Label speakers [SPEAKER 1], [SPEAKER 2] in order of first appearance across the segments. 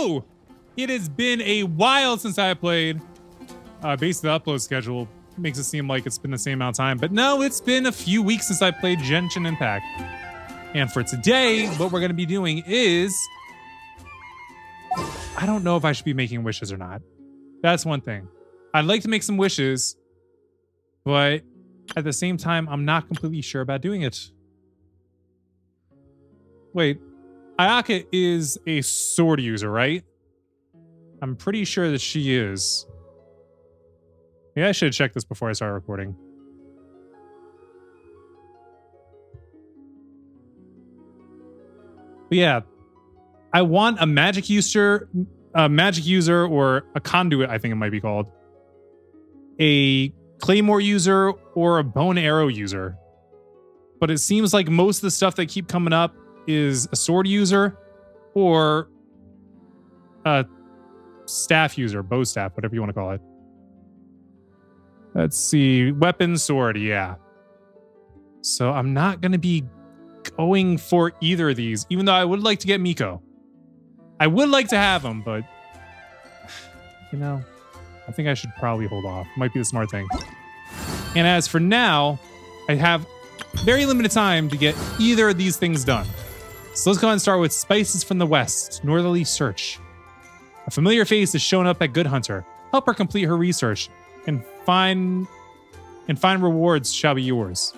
[SPEAKER 1] Hello! It has been a while since I played. Based on the upload schedule makes it seem like it's been the same amount of time, but no, it's been a few weeks since I played Genshin Impact. And for today, what we're going to be doing is... I don't know if I should be making wishes or not. That's one thing. I'd like to make some wishes, but at the same time, I'm not completely sure about doing it. Wait, Ayaka is a sword user, right? I'm pretty sure that she is. Yeah, I should have checked this before I started recording. But yeah, I want a magic user, or a conduit, I think it might be called. A claymore user or a bow and arrow user. But it seems like most of the stuff that keep coming up is a sword user or a staff user, bow staff, whatever you want to call it. Let's see, weapon, sword, yeah. So I'm not going to be going for either of these, even though I would like to get Miko. I would like to have him, but you know, I think I should probably hold off. Might be the smart thing. And as for now, I have very limited time to get either of these things done. So let's go ahead and start with Spices from the West, Northerly Search. A familiar face has shown up at Good Hunter. Help her complete her research, and fine rewards shall be yours.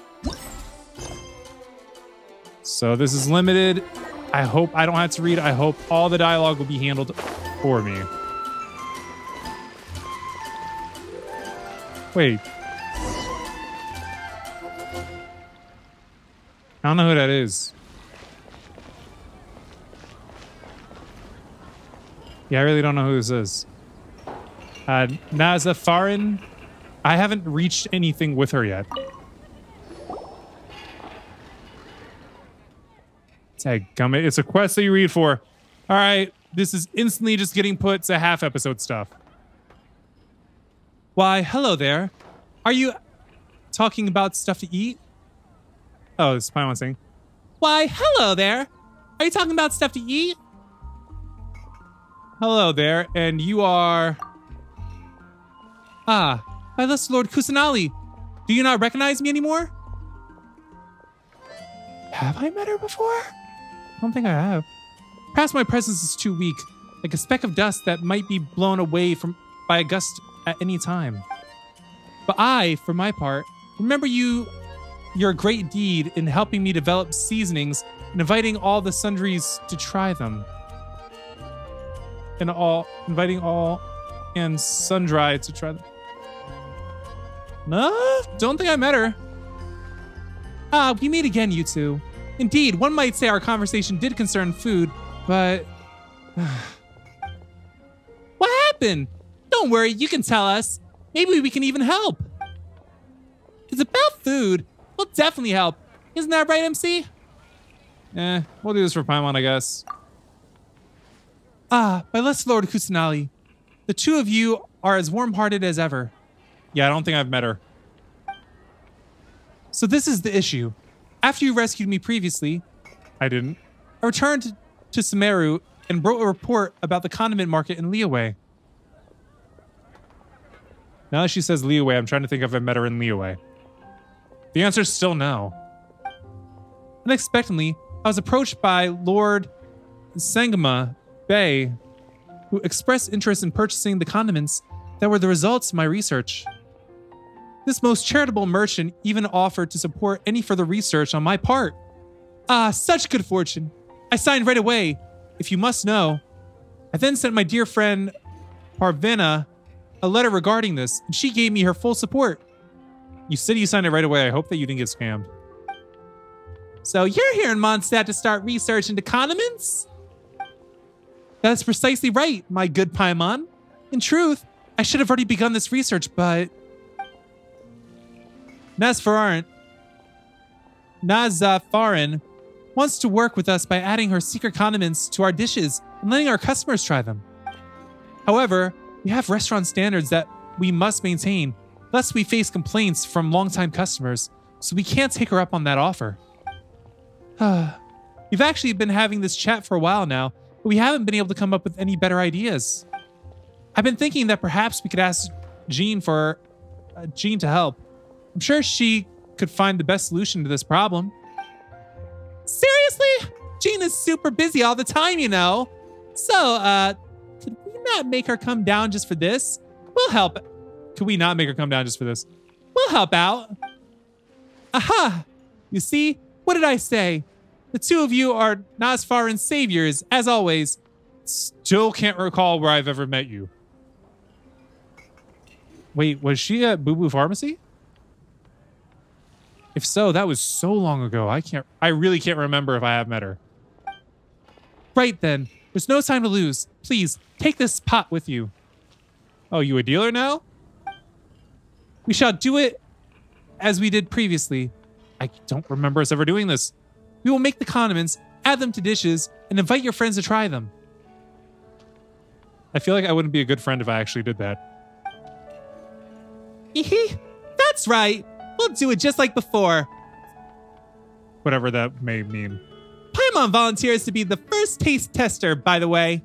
[SPEAKER 1] So this is limited. I hope I don't have to read. I hope all the dialogue will be handled for me. Wait. I don't know who that is. Yeah, I really don't know who this is. Naza Farin. I haven't reached anything with her yet. Dadgummit, it's a quest that you read for. All right, this is instantly just getting put to half episode stuff. Why, hello there. Are you talking about stuff to eat? Oh, this is Paimon saying. Why, hello there. Are you talking about stuff to eat? Hello there, and you are... Ah, my blessed Lord Kusanali. Do you not recognize me anymore? Have I met her before? I don't think I have. Perhaps my presence is too weak, like a speck of dust that might be blown away by a gust at any time. But I, for my part, remember your great deed in helping me develop seasonings and inviting all the sundries to try them. Inviting all and sundry to try them. No, don't think I met her. Ah, we meet again, you two. Indeed, one might say our conversation did concern food, but... What happened? Don't worry, you can tell us. Maybe we can even help. It's about food. We'll definitely help. Isn't that right, MC? We'll do this for Paimon, I guess. Ah, my blessed Lord Kusanali. The two of you are as warm-hearted as ever. Yeah, I don't think I've met her. So this is the issue. After you rescued me previously... I didn't. I returned to Sumeru and wrote a report about the condiment market in Liyue. Now that she says Liyue, I'm trying to think if I met her in Liyue. The answer is still no. Unexpectedly, I was approached by Lord Sangama Bay, who expressed interest in purchasing the condiments that were the results of my research. This most charitable merchant even offered to support any further research on my part. Ah, such good fortune. I signed right away, if you must know. I then sent my dear friend Parvena a letter regarding this, and she gave me her full support. You said you signed it right away. I hope that you didn't get scammed. So you're here in Mondstadt to start research into condiments? That's precisely right, my good Paimon. In truth, I should have already begun this research, but... Nazafarin wants to work with us by adding her secret condiments to our dishes and letting our customers try them. However, we have restaurant standards that we must maintain, lest we face complaints from longtime customers, so we can't take her up on that offer. We've actually been having this chat for a while now, but we haven't been able to come up with any better ideas. I've been thinking that perhaps we could ask Jean to help. I'm sure she could find the best solution to this problem. Seriously? Jean is super busy all the time, you know. So, could we not make her come down just for this? We'll help. Could we not make her come down just for this? We'll help out. Aha! You see? What did I say? The two of you are Nosfarin saviors, as always. Still can't recall where I've ever met you. Wait, was she at Boo Boo Pharmacy? If so, that was so long ago. I really can't remember if I have met her. Right then. There's no time to lose. Please, take this pot with you. Oh, you a dealer now? We shall do it as we did previously. I don't remember us ever doing this. We will make the condiments, add them to dishes, and invite your friends to try them. I feel like I wouldn't be a good friend if I actually did that. That's right. We'll do it just like before. Whatever that may mean. Paimon volunteers to be the first taste tester, by the way.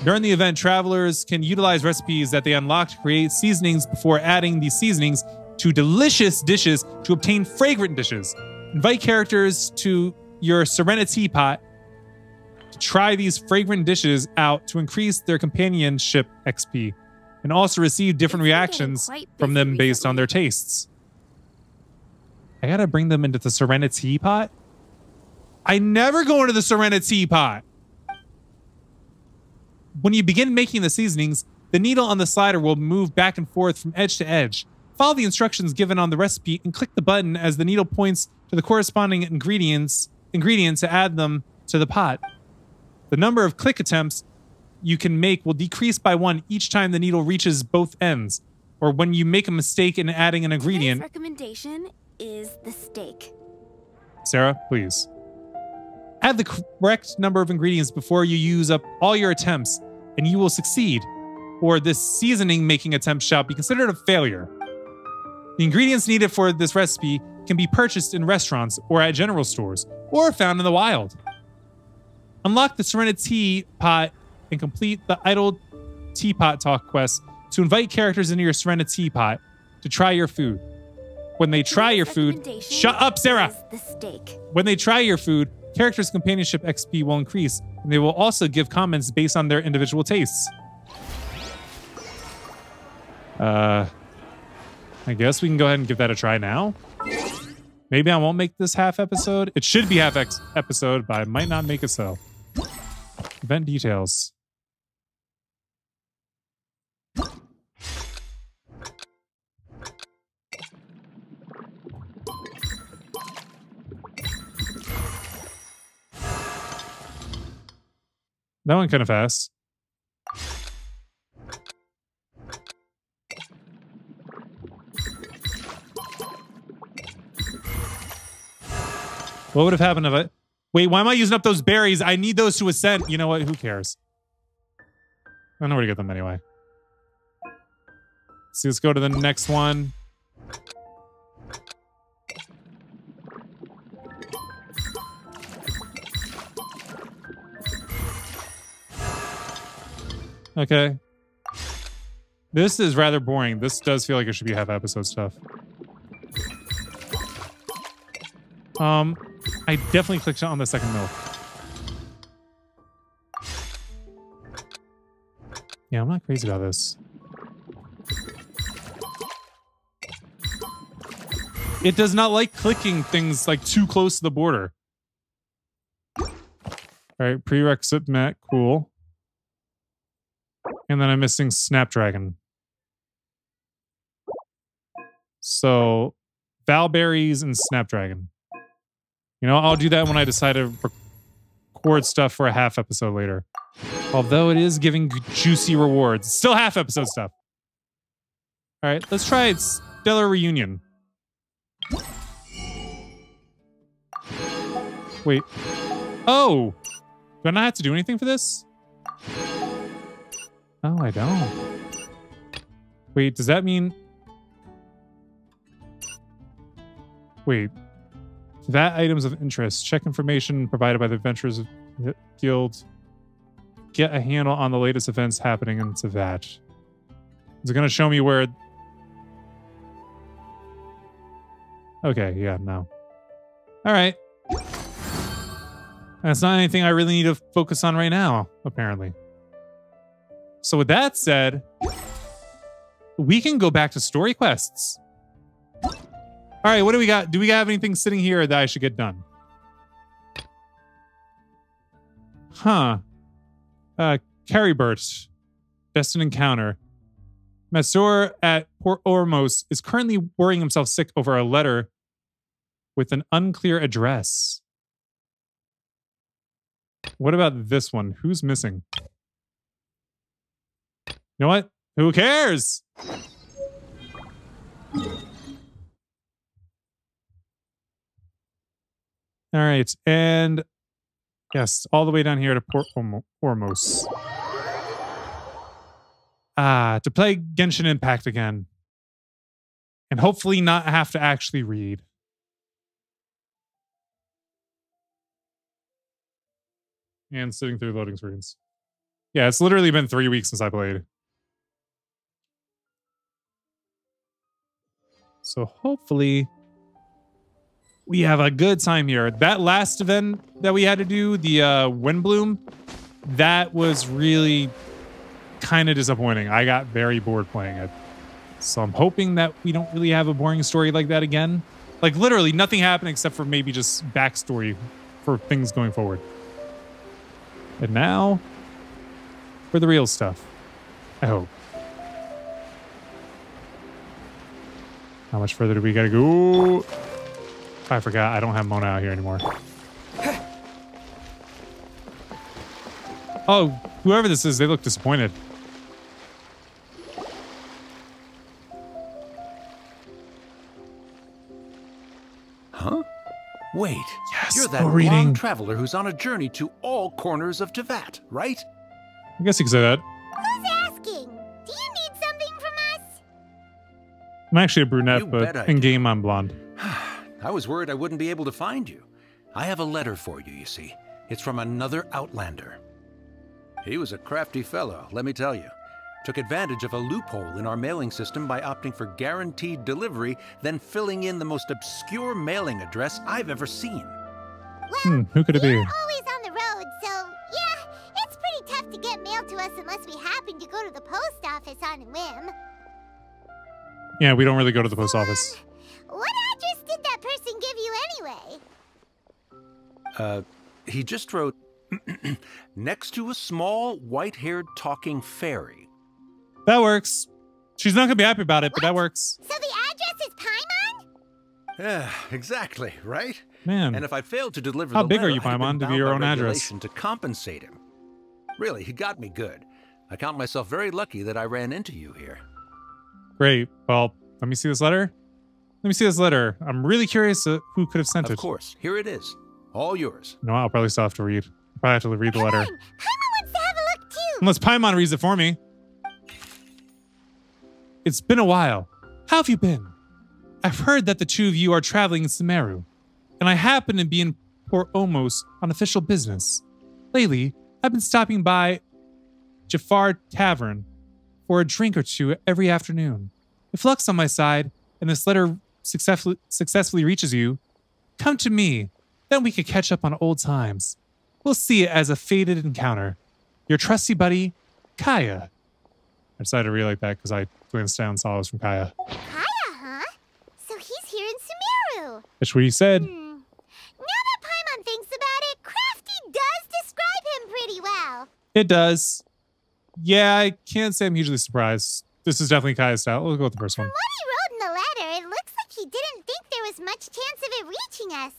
[SPEAKER 1] During the event, travelers can utilize recipes that they unlock to create seasonings before adding these seasonings to delicious dishes to obtain fragrant dishes. Invite characters to your Serenity Pot to try these fragrant dishes out to increase their companionship XP and also receive different reactions from them based on their tastes. I gotta bring them into the Serenity Pot? I never go into the Serenity Pot! When you begin making the seasonings, the needle on the slider will move back and forth from edge to edge. Follow the instructions given on the recipe and click the button as the needle points to the corresponding ingredients to add them to the pot. The number of click attempts you can make will decrease by 1 each time the needle reaches both ends, or when you make a mistake in adding an ingredient.
[SPEAKER 2] Today's recommendation is the steak.
[SPEAKER 1] Sarah, please. Add the correct number of ingredients before you use up all your attempts, and you will succeed, or this seasoning making attempt shall be considered a failure. The ingredients needed for this recipe can be purchased in restaurants or at general stores, or found in the wild. Unlock the Serenity Pot and complete the Idle Teapot Talk quest to invite characters into your Serenity Pot to try your food. When they try your food, shut up, Sarah!
[SPEAKER 2] The steak.
[SPEAKER 1] When they try your food, characters' companionship XP will increase, and they will also give comments based on their individual tastes. I guess we can go ahead and give that a try now. Maybe I won't make this half episode. It should be half episode, but I might not make it so. Event details. That went kind of fast. What would have happened if I... Wait, why am I using up those berries? I need those to ascend. You know what? Who cares? I know where to get them anyway. So let's go to the next one. Okay. This is rather boring. This does feel like it should be half episode stuff. I definitely clicked on the second milk. Yeah, I'm not crazy about this. It does not like clicking things like too close to the border. All right, prerequisite met. Cool. And then I'm missing Snapdragon. So, Valberries and Snapdragon. You know, I'll do that when I decide to record stuff for a half episode later. Although it is giving juicy rewards. Still half episode stuff. All right, let's try Stellar Reunion. Wait. Oh! Do I not have to do anything for this? Oh, I don't. Wait, does that mean... Wait. That items of interest. Check information provided by the Adventurers Guild. Get a handle on the latest events happening in Savat. Is it going to show me where... Okay, yeah, no. All right. That's not anything I really need to focus on right now, apparently. So with that said, we can go back to story quests. All right, what do we got? Do we have anything sitting here that I should get done? Huh. Carryburt. Destined encounter. Masur at Port Ormos is currently worrying himself sick over a letter with an unclear address. What about this one? Who's missing? You know what? Who cares? All right. And yes, all the way down here to Port Ormos. To play Genshin Impact again. And hopefully not have to actually read. And sitting through loading screens. Yeah, it's literally been 3 weeks since I played. So hopefully we have a good time here. That last event that we had to do, the Windbloom, that was really kind of disappointing. I got very bored playing it. So I'm hoping that we don't really have a boring story like that again. Like literally nothing happened except for maybe just backstory for things going forward. And now for the real stuff. I hope. How much further do we gotta go? I forgot. I don't have Mona out here anymore. Oh, whoever this is, they look disappointed.
[SPEAKER 3] Huh? Wait,
[SPEAKER 1] yes,
[SPEAKER 3] you're that long traveler who's on a journey to all corners of Tevat, right?
[SPEAKER 1] I guess you could say that.
[SPEAKER 2] Who's asking? Do you need something from us?
[SPEAKER 1] I'm actually a brunette, but in game I'm blonde.
[SPEAKER 3] I was worried I wouldn't be able to find you. I have a letter for you, you see. It's from another Outlander. He was a crafty fellow, let me tell you. Took advantage of a loophole in our mailing system by opting for guaranteed delivery, then filling in the most obscure mailing address I've ever seen.
[SPEAKER 2] Well,
[SPEAKER 1] who could it be?
[SPEAKER 2] we're always on the road, so yeah, it's pretty tough to get mail to us unless we happen to go to the post office on a whim.
[SPEAKER 1] Yeah, we don't really go to the post office.
[SPEAKER 2] What address did that person give you anyway?
[SPEAKER 3] He just wrote, next to a small, white-haired talking fairy.
[SPEAKER 1] That works. She's not going to be happy about it, but that works.
[SPEAKER 2] So the address is Paimon?
[SPEAKER 3] Yeah, exactly, right?
[SPEAKER 1] Man.
[SPEAKER 3] And if I failed to deliver
[SPEAKER 1] How
[SPEAKER 3] the
[SPEAKER 1] big
[SPEAKER 3] letter,
[SPEAKER 1] are you,
[SPEAKER 3] I'd have been
[SPEAKER 1] Paimon, to be
[SPEAKER 3] bound
[SPEAKER 1] your
[SPEAKER 3] by
[SPEAKER 1] own address?
[SPEAKER 3] regulation to compensate him. Really, he got me good. I count myself very lucky that I ran into you here.
[SPEAKER 1] Great. Well, let me see this letter. Let me see this letter. I'm really curious who could have sent it.
[SPEAKER 3] Of course. Here it is. All yours.
[SPEAKER 1] No, I'll probably still have to read. I'll probably have to read the letter.
[SPEAKER 2] Paimon wants to have a look too.
[SPEAKER 1] Unless Paimon reads it for me. It's been a while. How have you been? I've heard that the two of you are traveling in Sumeru, and I happen to be in Port Omos on official business. Lately, I've been stopping by Jafar Tavern for a drink or two every afternoon. If luck's on my side, and this letter successfully reaches you, come to me. Then we could catch up on old times. We'll see it as a fated encounter. Your trusty buddy, Kaya. I decided to read like that because I glanced down and saw it was from Kaya.
[SPEAKER 2] Kaya, huh? So he's here in Sumeru.
[SPEAKER 1] That's what he said.
[SPEAKER 2] Now that Paimon thinks about it, Crafty does describe him pretty well.
[SPEAKER 1] It does. Yeah, I can't say I'm hugely surprised. This is definitely Kaya's style. We'll go with the first one.
[SPEAKER 2] From what he wrote in the letter, it looks like he didn't think there was much chance of it reaching us.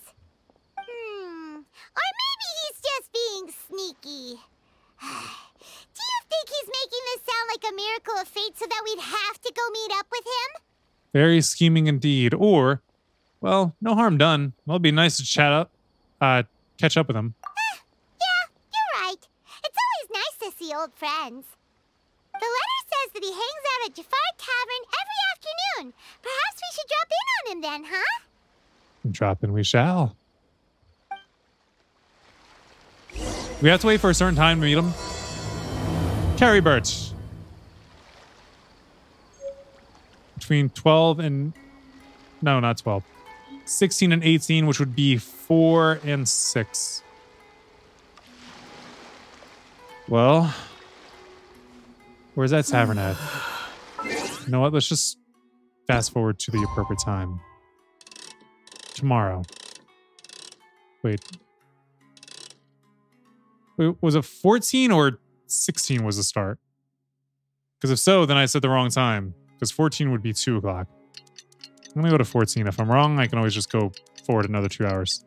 [SPEAKER 2] Or maybe he's just being sneaky. Do you think he's making this sound like a miracle of fate so that we'd have to go meet up with him?
[SPEAKER 1] Very scheming indeed. Or, well, no harm done. Well, it'd be nice to catch up with him.
[SPEAKER 2] Yeah, you're right. It's always nice to see old friends. The letter says that he hangs out at Jafar Tavern every afternoon. Perhaps we should drop in on him then, huh?
[SPEAKER 1] Drop in we shall. We have to wait for a certain time to meet him. Carrie Birch. Between 12 and... No, not 12. 16 and 18, which would be 4 and 6. Well... Where's that tavern at? You know what? Let's just fast forward to the appropriate time. Tomorrow. Wait. Was it 14 or 16 was the start? Because if so, then I said the wrong time. Because 14 would be 2 o'clock. I'm going to go to 14. If I'm wrong, I can always just go forward another 2 hours.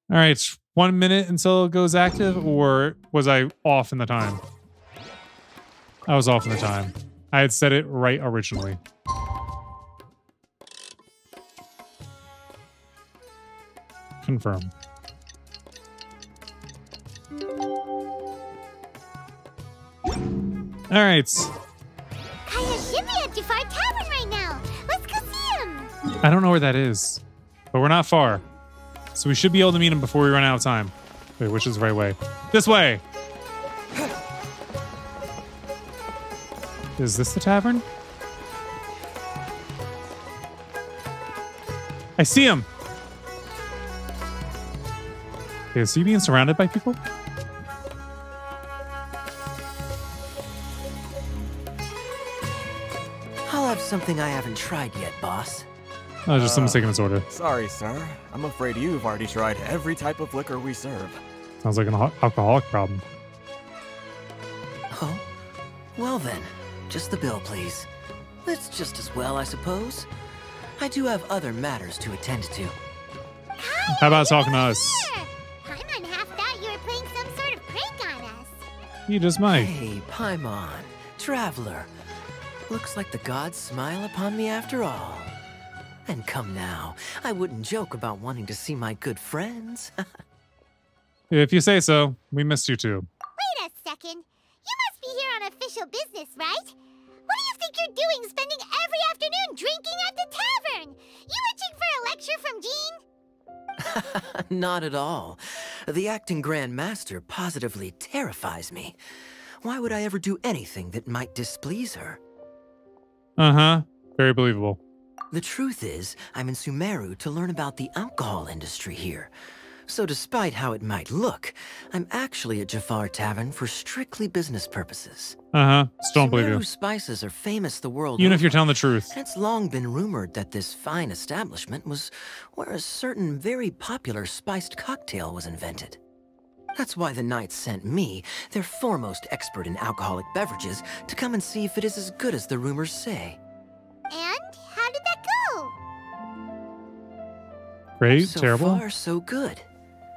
[SPEAKER 1] All right, 1 minute until it goes active, or was I off in the time? I was off in the time. I had said it right originally. Confirm. All right.
[SPEAKER 2] Kaya should be at Jafar Tavern right now. Let's go see him.
[SPEAKER 1] I don't know where that is, but we're not far. So we should be able to meet him before we run out of time. Wait, which is the right way? This way! Is this the tavern? I see him! Is he being surrounded by people?
[SPEAKER 4] I'll have something I haven't tried yet, boss.
[SPEAKER 1] Oh, just someone's taking his order.
[SPEAKER 5] Sorry, sir. I'm afraid you've already tried every type of liquor we serve.
[SPEAKER 1] Sounds like an alcoholic problem.
[SPEAKER 4] Oh? Well then, just the bill, please. That's just as well, I suppose. I do have other matters to attend to.
[SPEAKER 1] How about talking to us?
[SPEAKER 2] Paimon half thought you were playing some sort of prank on us.
[SPEAKER 1] You just might.
[SPEAKER 4] Hey, Paimon, traveler. Looks like the gods smile upon me after all. And come now, I wouldn't joke about wanting to see my good friends.
[SPEAKER 1] If you say so, we missed you too.
[SPEAKER 2] Wait a second. You must be here on official business, right? What do you think you're doing spending every afternoon drinking at the tavern? You itching for a lecture from Jean?
[SPEAKER 4] Not at all. The acting Grand Master positively terrifies me. Why would I ever do anything that might displease her?
[SPEAKER 1] Uh-huh. Very believable.
[SPEAKER 4] The truth is, I'm in Sumeru to learn about the alcohol industry here. So despite how it might look, I'm actually at Jafar Tavern for strictly business purposes.
[SPEAKER 1] Uh-huh. Still don't believe you.
[SPEAKER 4] Sumeru spices are famous the world
[SPEAKER 1] Even
[SPEAKER 4] over.
[SPEAKER 1] if you're telling the truth.
[SPEAKER 4] It's long been rumored that this fine establishment was where a certain very popular spiced cocktail was invented. That's why the Knights sent me, their foremost expert in alcoholic beverages, to come and see if it is as good as the rumors say.
[SPEAKER 2] And how did that go?
[SPEAKER 1] Great,
[SPEAKER 4] So
[SPEAKER 1] terrible.
[SPEAKER 4] far, so good.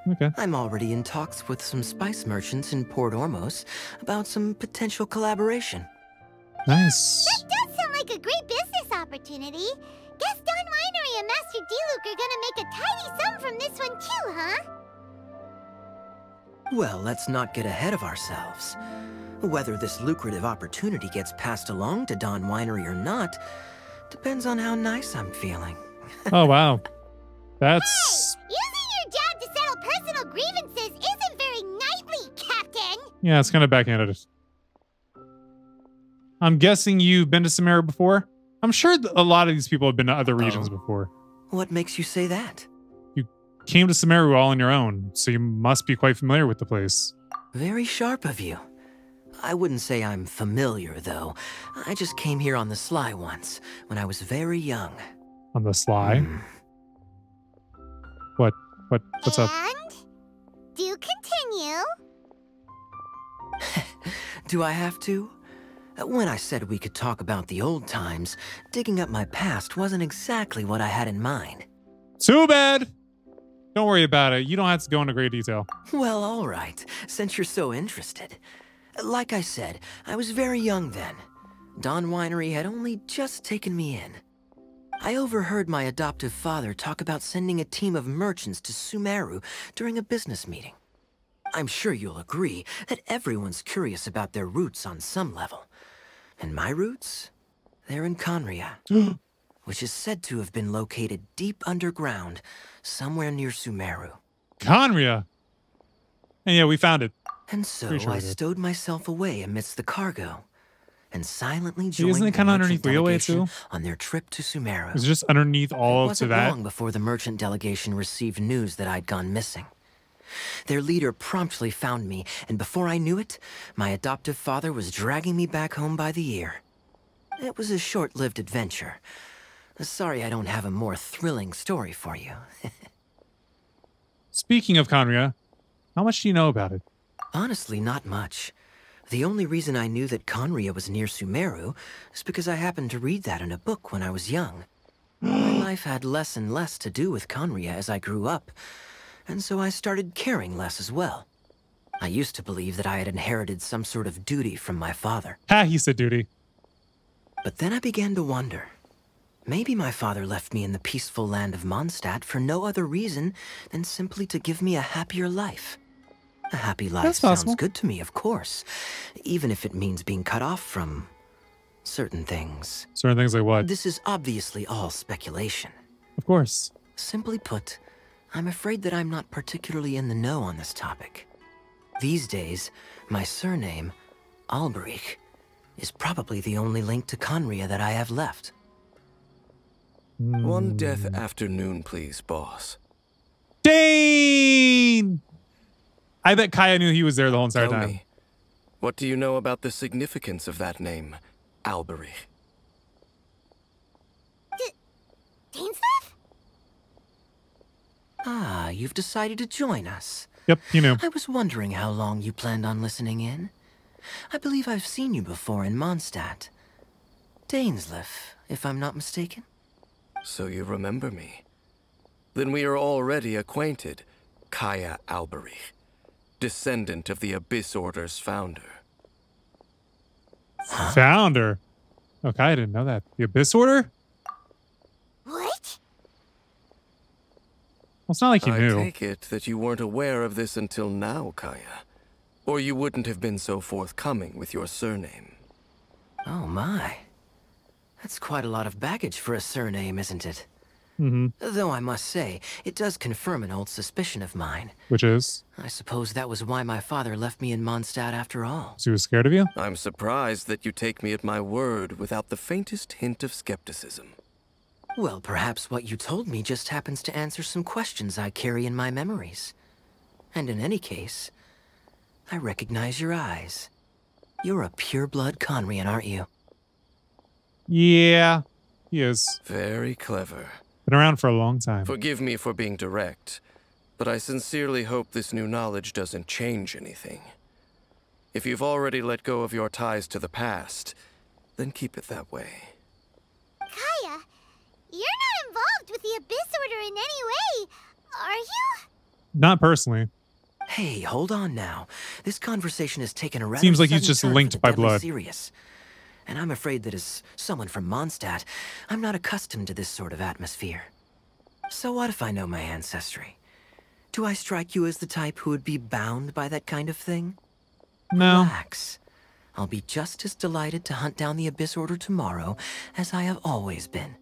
[SPEAKER 1] Okay.
[SPEAKER 4] I'm already in talks with some spice merchants in Port Ormos about some potential collaboration.
[SPEAKER 1] Nice.
[SPEAKER 2] That does sound like a great business opportunity. Guess Don Winery and Master D-Luke are gonna make a tidy sum from this one too, huh?
[SPEAKER 4] Well, let's not get ahead of ourselves. Whether this lucrative opportunity gets passed along to Don Winery or not depends on how nice I'm feeling.
[SPEAKER 1] Oh, wow. That's...
[SPEAKER 2] Hey, using your job to settle personal grievances isn't very knightly, Captain.
[SPEAKER 1] Yeah, it's kind of backhanded. I'm guessing you've been to Sumeru before? I'm sure a lot of these people have been to other regions before.
[SPEAKER 4] What makes you say that?
[SPEAKER 1] You came to Sumeru all on your own, so you must be quite familiar with the place.
[SPEAKER 4] Very sharp of you. I wouldn't say I'm familiar, though. I just came here on the sly once, when I was very young.
[SPEAKER 1] On the sly? What's up?
[SPEAKER 2] And do continue.
[SPEAKER 4] Do I have to? When I said we could talk about the old times, digging up my past wasn't exactly what I had in mind.
[SPEAKER 1] Too bad! Don't worry about it. You don't have to go into great detail.
[SPEAKER 4] Well, all right, since you're so interested. Like I said, I was very young then. Don Winery had only just taken me in. I overheard my adoptive father talk about sending a team of merchants to Sumeru during a business meeting. I'm sure you'll agree that everyone's curious about their roots on some level. And my roots? They're in Conria, which is said to have been located deep underground, somewhere near Sumeru.
[SPEAKER 1] Conria. And yeah, we found it.
[SPEAKER 4] And so
[SPEAKER 1] Pretty sure we
[SPEAKER 4] I
[SPEAKER 1] did.
[SPEAKER 4] stowed myself away amidst the cargo, and silently joined
[SPEAKER 1] Isn't it
[SPEAKER 4] the
[SPEAKER 1] kinda
[SPEAKER 4] merchant
[SPEAKER 1] underneath Wheelway,
[SPEAKER 4] delegation
[SPEAKER 1] too?
[SPEAKER 4] on their trip to Sumeru.
[SPEAKER 1] It's just underneath all
[SPEAKER 4] It
[SPEAKER 1] of
[SPEAKER 4] wasn't
[SPEAKER 1] that.
[SPEAKER 4] long before the merchant delegation received news that I'd gone missing. Their leader promptly found me, and before I knew it, my adoptive father was dragging me back home by the ear. It was a short-lived adventure. Sorry I don't have a more thrilling story for you.
[SPEAKER 1] Speaking of Conria, how much do you know about it?
[SPEAKER 4] Honestly, not much. The only reason I knew that Conria was near Sumeru is because I happened to read that in a book when I was young. My life had less and less to do with Conria as I grew up, and so I started caring less as well. I used to believe that I had inherited some sort of duty from my father.
[SPEAKER 1] Ha, he said duty.
[SPEAKER 4] But then I began to wonder. Maybe my father left me in the peaceful land of Mondstadt for no other reason than simply to give me a happier life. A happy life
[SPEAKER 1] That's
[SPEAKER 4] sounds
[SPEAKER 1] possible.
[SPEAKER 4] good to me, of course, even if it means being cut off from certain things.
[SPEAKER 1] Certain things like what?
[SPEAKER 4] This is obviously all speculation.
[SPEAKER 1] Of course.
[SPEAKER 4] Simply put, I'm afraid that I'm not particularly in the know on this topic. These days, my surname, Alberich, is probably the only link to Conria that I have left.
[SPEAKER 6] One death afternoon, please, boss.
[SPEAKER 1] Dane! I bet Kaya knew he was there the whole entire
[SPEAKER 6] Tell
[SPEAKER 1] time.
[SPEAKER 6] me, what do you know about the significance of that name, Alberich?
[SPEAKER 2] Dainsleif?
[SPEAKER 4] Ah, you've decided to join us.
[SPEAKER 1] Yep, you knew.
[SPEAKER 4] I was wondering how long you planned on listening in. I believe I've seen you before in Mondstadt. Dainsleif, if I'm not mistaken.
[SPEAKER 6] So you remember me. Then we are already acquainted, Kaya Alberich, descendant of the Abyss Order's founder.
[SPEAKER 1] Founder. Okay, I didn't know that. The Abyss Order?
[SPEAKER 2] What?
[SPEAKER 1] Well, it's not like you
[SPEAKER 6] I
[SPEAKER 1] knew.
[SPEAKER 6] take it that you weren't aware of this until now, Kaya. Or you wouldn't have been so forthcoming with your surname.
[SPEAKER 4] Oh my. That's quite a lot of baggage for a surname, isn't it?
[SPEAKER 1] Mm-hmm.
[SPEAKER 4] Though I must say, it does confirm an old suspicion of mine.
[SPEAKER 1] Which is?
[SPEAKER 4] I suppose that was why my father left me in Mondstadt after all.
[SPEAKER 1] So he was scared of you?
[SPEAKER 6] I'm surprised that you take me at my word without the faintest hint of skepticism.
[SPEAKER 4] Well, perhaps what you told me just happens to answer some questions I carry in my memories. And in any case, I recognize your eyes. You're a pure-blood Conrian, aren't you?
[SPEAKER 1] Yeah, he is.
[SPEAKER 6] Very clever.
[SPEAKER 1] Been around for a long time.
[SPEAKER 6] Forgive me for being direct, but I sincerely hope this new knowledge doesn't change anything. If you've already let go of your ties to the past, then keep it that way.
[SPEAKER 2] Kaya, you're not involved with the Abyss Order in any way, are you?
[SPEAKER 1] Not personally.
[SPEAKER 4] Hey, hold on now. This conversation has taken a rather
[SPEAKER 1] Seems like he's
[SPEAKER 4] sudden
[SPEAKER 1] just
[SPEAKER 4] turn for
[SPEAKER 1] linked
[SPEAKER 4] the
[SPEAKER 1] by
[SPEAKER 4] deadly
[SPEAKER 1] blood.
[SPEAKER 4] Serious. And I'm afraid that as someone from Mondstadt, I'm not accustomed to this sort of atmosphere. So what if I know my ancestry? Do I strike you as the type who would be bound by that kind of thing?
[SPEAKER 1] No.
[SPEAKER 4] Relax. I'll be just as delighted to hunt down the Abyss Order tomorrow as I have always been.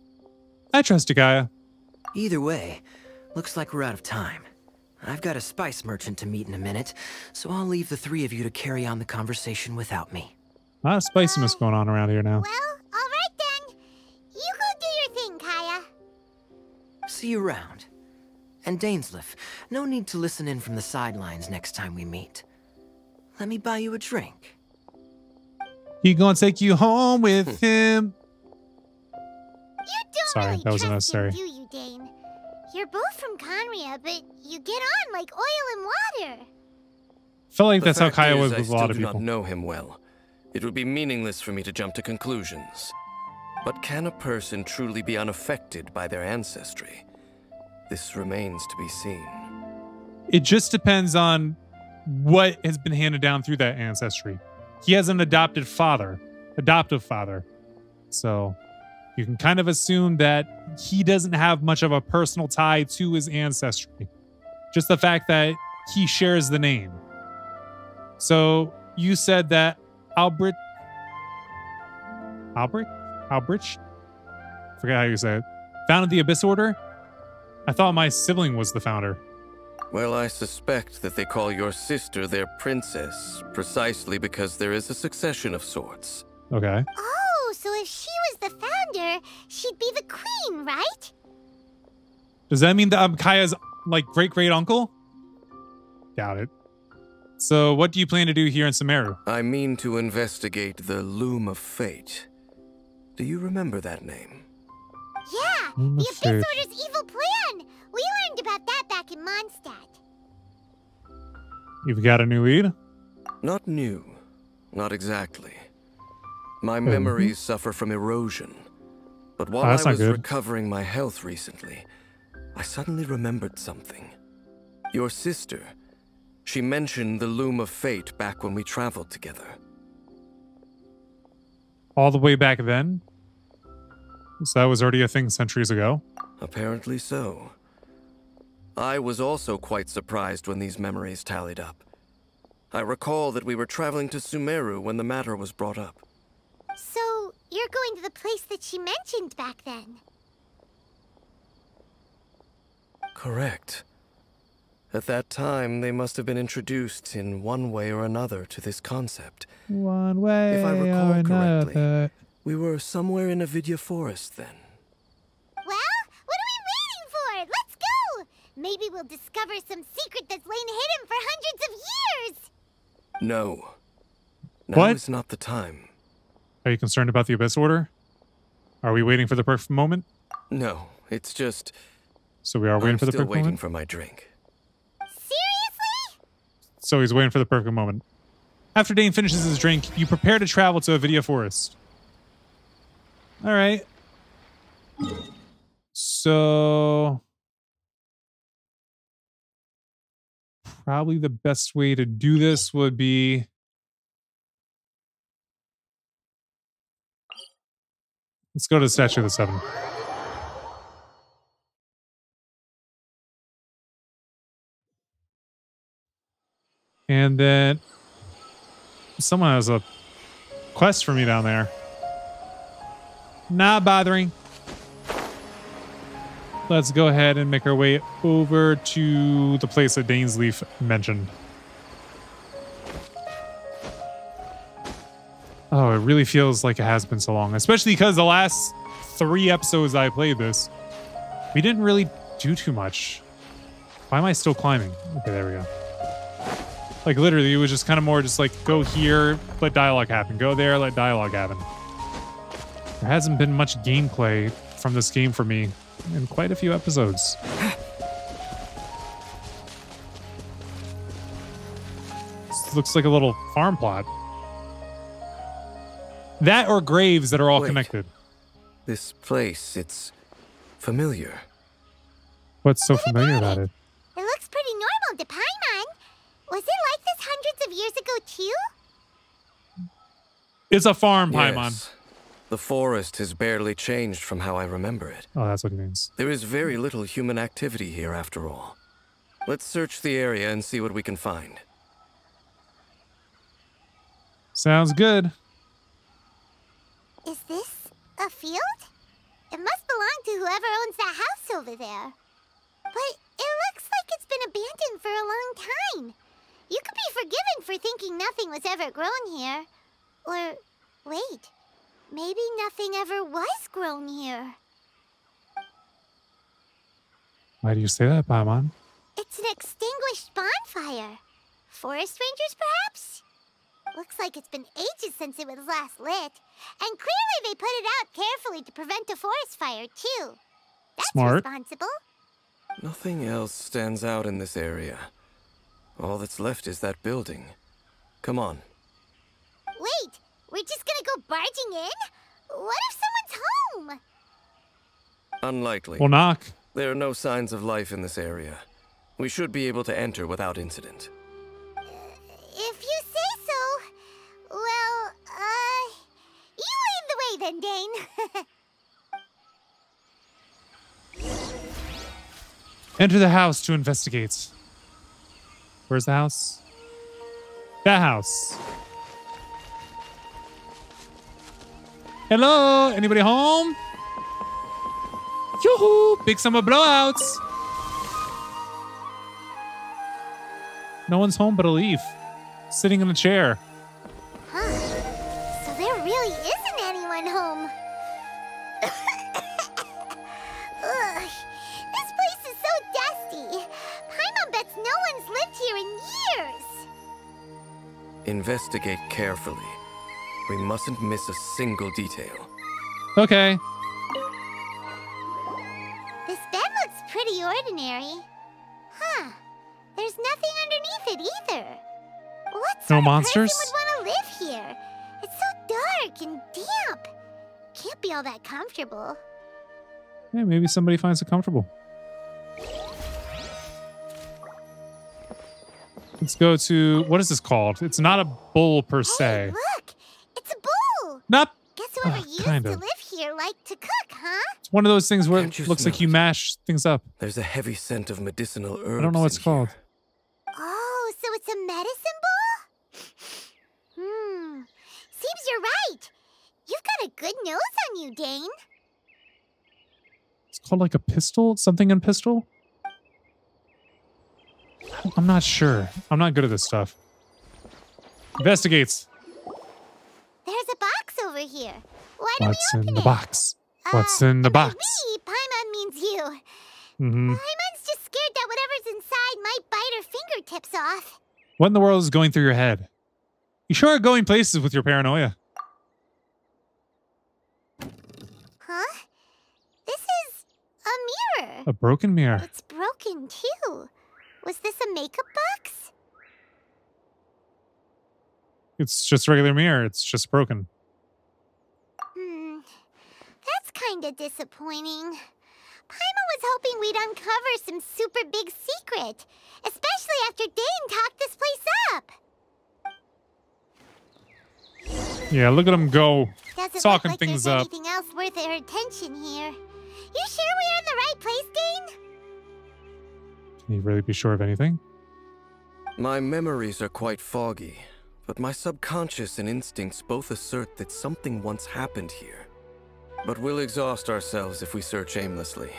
[SPEAKER 1] I trust you, Kaya.
[SPEAKER 4] Either way, looks like we're out of time. I've got a spice merchant to meet in a minute, so I'll leave the three of you to carry on the conversation without me.
[SPEAKER 1] A lot of spiciness going on around here now.
[SPEAKER 2] Well, alright then. You go do your thing, Kaya.
[SPEAKER 4] See you around. And Dainsleif, no need to listen in from the sidelines next time we meet. Let me buy you a drink.
[SPEAKER 1] He gonna take you home with him.
[SPEAKER 2] You don't
[SPEAKER 1] Sorry,
[SPEAKER 2] really
[SPEAKER 1] that was
[SPEAKER 2] trust
[SPEAKER 1] unnecessary.
[SPEAKER 2] him, do you, Dane? You're both from Conria, but you get on like oil and water.
[SPEAKER 1] Felt like
[SPEAKER 6] The
[SPEAKER 1] that's how
[SPEAKER 6] fact
[SPEAKER 1] Kaya
[SPEAKER 6] is,
[SPEAKER 1] was
[SPEAKER 6] I
[SPEAKER 1] with a
[SPEAKER 6] still
[SPEAKER 1] lot of
[SPEAKER 6] do
[SPEAKER 1] people.
[SPEAKER 6] not know him well. It would be meaningless for me to jump to conclusions. But can a person truly be unaffected by their ancestry? This remains to be seen.
[SPEAKER 1] It just depends on what has been handed down through that ancestry. He has an adoptive father. So you can kind of assume that he doesn't have much of a personal tie to his ancestry. Just the fact that he shares the name. So you said that Albrecht? Forget how you say it. Founded the Abyss Order? I thought my sibling was the founder.
[SPEAKER 6] Well, I suspect that they call your sister their princess, precisely because there is a succession of sorts.
[SPEAKER 1] Okay.
[SPEAKER 2] Oh, so if she was the founder, she'd be the queen, right?
[SPEAKER 1] Does that mean that I'm Kaya's, like, great-great-uncle? Doubt it. So what do you plan to do here in Sumeru?
[SPEAKER 6] I mean to investigate the Loom of Fate. Do you remember that name?
[SPEAKER 2] Yeah,
[SPEAKER 1] Loom
[SPEAKER 2] the
[SPEAKER 1] of
[SPEAKER 2] Abyss
[SPEAKER 1] Fate.
[SPEAKER 2] Order's evil plan. We learned about that back in Mondstadt.
[SPEAKER 1] You've got a new lead?
[SPEAKER 6] Not new. Not exactly. My memories suffer from erosion. But while
[SPEAKER 1] that's
[SPEAKER 6] I
[SPEAKER 1] not
[SPEAKER 6] was
[SPEAKER 1] good.
[SPEAKER 6] recovering my health recently, I suddenly remembered something. Your sister. She mentioned the Loom of Fate back when we traveled together.
[SPEAKER 1] All the way back then? So that was already a thing centuries ago?
[SPEAKER 6] Apparently so. I was also quite surprised when these memories tallied up. I recall that we were traveling to Sumeru when the matter was brought up.
[SPEAKER 2] So, you're going to the place that she mentioned back then?
[SPEAKER 6] Correct. At that time, they must have been introduced in one way or another to this concept.
[SPEAKER 1] One way
[SPEAKER 6] If I
[SPEAKER 1] or
[SPEAKER 6] recall
[SPEAKER 1] another.
[SPEAKER 6] correctly, we were somewhere in Avidya Forest then.
[SPEAKER 2] Well, what are we waiting for? Let's go! Maybe we'll discover some secret that's lain hidden for hundreds of years!
[SPEAKER 6] No. Now
[SPEAKER 1] What?
[SPEAKER 6] is not the time.
[SPEAKER 1] Are you concerned about the Abyss Order? Are we waiting for the perfect moment?
[SPEAKER 6] No, it's just...
[SPEAKER 1] So we are waiting
[SPEAKER 6] I'm
[SPEAKER 1] for the
[SPEAKER 6] still
[SPEAKER 1] perfect
[SPEAKER 6] waiting
[SPEAKER 1] moment?
[SPEAKER 6] for my drink.
[SPEAKER 2] Seriously?
[SPEAKER 1] So he's waiting for the perfect moment. After Dane finishes his drink, you prepare to travel to Avidya Forest. All right. So probably the best way to do this would be let's go to the Statue of the Seven. And then someone has a quest for me down there. Not bothering. Let's go ahead and make our way over to the place that Dainsleif mentioned. Oh, it really feels like it has been so long, especially because the last 3 episodes I played this, we didn't really do too much. Why am I still climbing? Okay, there we go. Like, literally, it was just kind of more just like, go here, let dialogue happen. Go there, let dialogue happen. There hasn't been much gameplay from this game for me in quite a few episodes. This looks like a little farm plot. That or graves that are all
[SPEAKER 6] Wait.
[SPEAKER 1] connected.
[SPEAKER 6] This place, it's familiar.
[SPEAKER 1] What's so familiar about it?
[SPEAKER 2] It looks pretty normal to Paimon. Was it like this hundreds of years ago, too?
[SPEAKER 1] It's a farm, Paimon.
[SPEAKER 6] Yes. The forest has barely changed from how I remember it.
[SPEAKER 1] Oh, that's what it means.
[SPEAKER 6] There is very little human activity here after all. Let's search the area and see what we can find.
[SPEAKER 1] Sounds good.
[SPEAKER 2] Is this a field? It must belong to whoever owns that house over there. But it looks like it's been abandoned for a long time. You could be forgiven for thinking nothing was ever grown here. Or, wait, maybe nothing ever was grown here.
[SPEAKER 1] Why do you say that, Paimon?
[SPEAKER 2] It's an extinguished bonfire. Forest rangers, perhaps? Looks like it's been ages since it was last lit. And clearly they put it out carefully to prevent a forest fire, too. That's
[SPEAKER 1] Smart.
[SPEAKER 2] responsible.
[SPEAKER 6] Nothing else stands out in this area. All that's left is that building. Come on.
[SPEAKER 2] Wait, we're just gonna go barging in? What if someone's home?
[SPEAKER 6] Unlikely.
[SPEAKER 1] Well, knock.
[SPEAKER 6] There are no signs of life in this area. We should be able to enter without incident.
[SPEAKER 2] If you say so. Well, you lead the way then, Dane.
[SPEAKER 1] Enter the house to investigate. Where's the house? That house. Hello? Anybody home? Yoo-hoo! Big summer blowouts. No one's home but a leaf. Sitting in a chair.
[SPEAKER 2] Huh. So there really isn't anyone home. Ugh. This place is so dusty. Paimon bets no one's lived here in years.
[SPEAKER 6] Investigate carefully. We mustn't miss a single detail.
[SPEAKER 1] Okay.
[SPEAKER 2] This bed looks pretty ordinary. Huh. There's nothing underneath it either. What
[SPEAKER 1] No
[SPEAKER 2] sort of
[SPEAKER 1] monsters?
[SPEAKER 2] person would want to live here? It's so dark and damp. Can't be all that comfortable.
[SPEAKER 1] Yeah, maybe somebody finds it comfortable. Let's go to, what is this called? It's not a bowl per se.
[SPEAKER 2] Hey, look! It's a bowl!
[SPEAKER 1] Nope.
[SPEAKER 2] Guess whoever used
[SPEAKER 1] kind
[SPEAKER 2] to
[SPEAKER 1] of.
[SPEAKER 2] live here liked to cook, huh?
[SPEAKER 1] It's one of those things where
[SPEAKER 6] Can't
[SPEAKER 1] it
[SPEAKER 6] you
[SPEAKER 1] looks like
[SPEAKER 6] smell
[SPEAKER 1] you
[SPEAKER 6] it?
[SPEAKER 1] mash things up.
[SPEAKER 6] There's a heavy scent of medicinal herbs.
[SPEAKER 1] I don't know what it's
[SPEAKER 6] in
[SPEAKER 1] called.
[SPEAKER 6] here.
[SPEAKER 2] Oh, so it's a medicine bowl? Seems you're right. You've got a good nose on you, Dane.
[SPEAKER 1] It's called like a pistol? Something in pistol? I'm not sure. I'm not good at this stuff. Investigates.
[SPEAKER 2] There's a box over here. Why don't
[SPEAKER 1] What's
[SPEAKER 2] we
[SPEAKER 1] in
[SPEAKER 2] open
[SPEAKER 1] the
[SPEAKER 2] it?
[SPEAKER 1] box? What's in the
[SPEAKER 2] by
[SPEAKER 1] box?
[SPEAKER 2] We, Paimon means you.
[SPEAKER 1] Mm-hmm.
[SPEAKER 2] Paimon's just scared that whatever's inside might bite her fingertips off.
[SPEAKER 1] What in the world is going through your head? You sure are going places with your paranoia.
[SPEAKER 2] Huh? This is a mirror.
[SPEAKER 1] A broken mirror.
[SPEAKER 2] It's broken, too. Was this a makeup box?
[SPEAKER 1] It's just a regular mirror. It's just broken.
[SPEAKER 2] That's kinda disappointing. Paimon was hoping we'd uncover some super big secret, especially after Dane talked this place up.
[SPEAKER 1] Yeah, look at him go.
[SPEAKER 2] Doesn't
[SPEAKER 1] Talking
[SPEAKER 2] look like
[SPEAKER 1] things
[SPEAKER 2] there's
[SPEAKER 1] up.
[SPEAKER 2] anything else worth our attention here. You sure we're in the right place, Dane?
[SPEAKER 1] Can you really be sure of anything?
[SPEAKER 6] My memories are quite foggy, but my subconscious and instincts both assert that something once happened here. But we'll exhaust ourselves if we search aimlessly.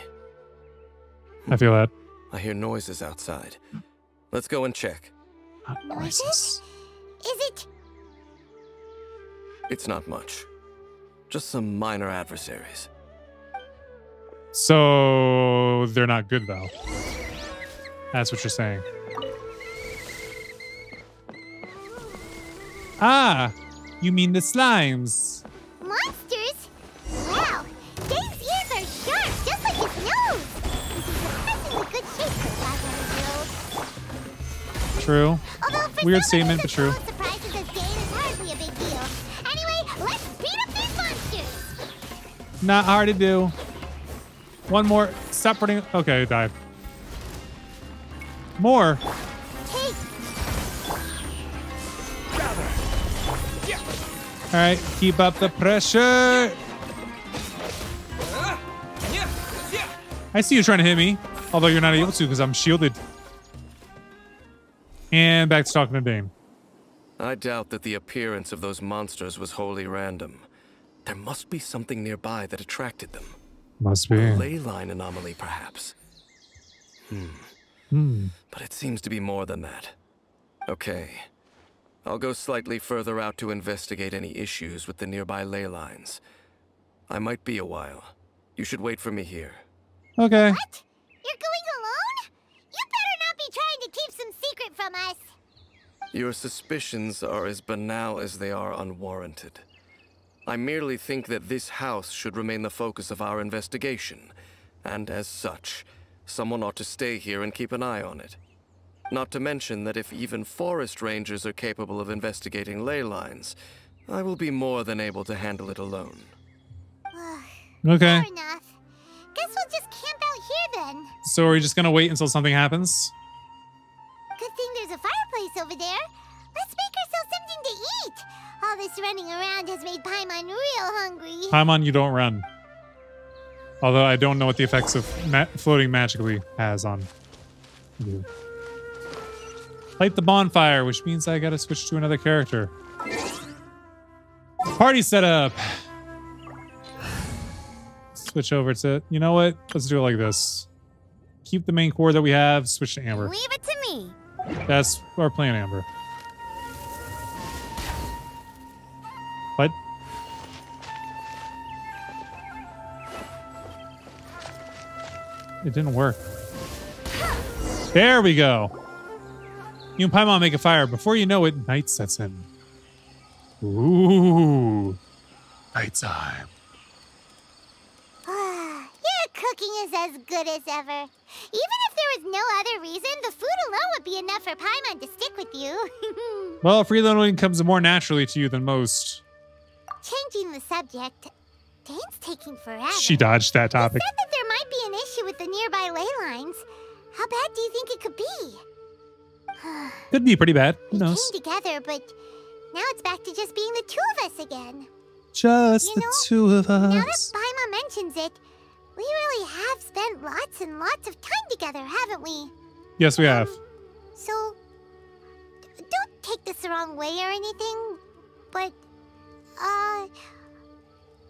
[SPEAKER 1] I feel that.
[SPEAKER 6] I hear noises outside. Let's go and check.
[SPEAKER 2] Noises? Is it?
[SPEAKER 6] It's not much. Just some minor adversaries.
[SPEAKER 1] So they're not good though. That's what you're saying. Ah, you mean the slimes?
[SPEAKER 2] Monsters? Wow, Dane's ears are sharp, just like his nose. He's in surprisingly good shape for 500 years.
[SPEAKER 1] True.
[SPEAKER 2] Although for
[SPEAKER 1] Weird
[SPEAKER 2] someone
[SPEAKER 1] statement,
[SPEAKER 2] as
[SPEAKER 1] but true.
[SPEAKER 2] full of surprises as Dane is hardly a big deal. Anyway, let's beat up these monsters.
[SPEAKER 1] Not hard to do. One more. Stop running. Okay, it died. More.
[SPEAKER 2] Take.
[SPEAKER 1] All right, keep up the pressure. I see you trying to hit me, although you're not able to because I'm shielded. And back to talking to Dane.
[SPEAKER 6] I doubt that the appearance of those monsters was wholly random. There must be something nearby that attracted them.
[SPEAKER 1] Must be.
[SPEAKER 6] A ley line anomaly, perhaps. But it seems to be more than that. Okay. I'll go slightly further out to investigate any issues with the nearby ley lines. I might be a while. You should wait for me here.
[SPEAKER 1] Okay.
[SPEAKER 2] What? You're going alone? You better not be trying to keep some secret from us.
[SPEAKER 6] Your suspicions are as banal as they are unwarranted. I merely think that this house should remain the focus of our investigation, and as such, someone ought to stay here and keep an eye on it. Not to mention that if even forest rangers are capable of investigating ley lines, I will be more than able to handle it alone.
[SPEAKER 1] Okay.
[SPEAKER 2] Fair enough. Guess we'll just camp out here then.
[SPEAKER 1] So are we just gonna wait until something happens?
[SPEAKER 2] Good thing there's a fireplace over there. Let's make ourselves something to eat. All this running around has made Paimon real hungry.
[SPEAKER 1] Paimon, you don't run. Although I don't know what the effects of floating magically has on you. Light the bonfire, which means I gotta switch to another character. Party setup. Switch over to, you know what? Let's do it like this. Keep the main core that we have, switch to Amber.
[SPEAKER 2] Leave it to me.
[SPEAKER 1] That's our plan, Amber. What? It didn't work. There we go. You and Paimon make a fire. Before you know it, night sets in. Ooh. Nighttime.
[SPEAKER 2] Your cooking is as good as ever. Even if there was no other reason, the food alone would be enough for Paimon to stick with you.
[SPEAKER 1] Well, freeloading comes more naturally to you than most.
[SPEAKER 2] Changing the subject, Dane's taking forever.
[SPEAKER 1] She dodged that topic.
[SPEAKER 2] He said that there might be an issue with the nearby ley lines. How bad do you think it could be?
[SPEAKER 1] Could be pretty bad. Who
[SPEAKER 2] We
[SPEAKER 1] knows?
[SPEAKER 2] came together, but now it's back to just being the two of us again.
[SPEAKER 1] Just
[SPEAKER 2] You
[SPEAKER 1] the
[SPEAKER 2] know,
[SPEAKER 1] two of
[SPEAKER 2] Now that
[SPEAKER 1] us.
[SPEAKER 2] Paimon mentions it, we really have spent lots and lots of time together, haven't we?
[SPEAKER 1] Yes, we have.
[SPEAKER 2] So, don't take this the wrong way or anything, but,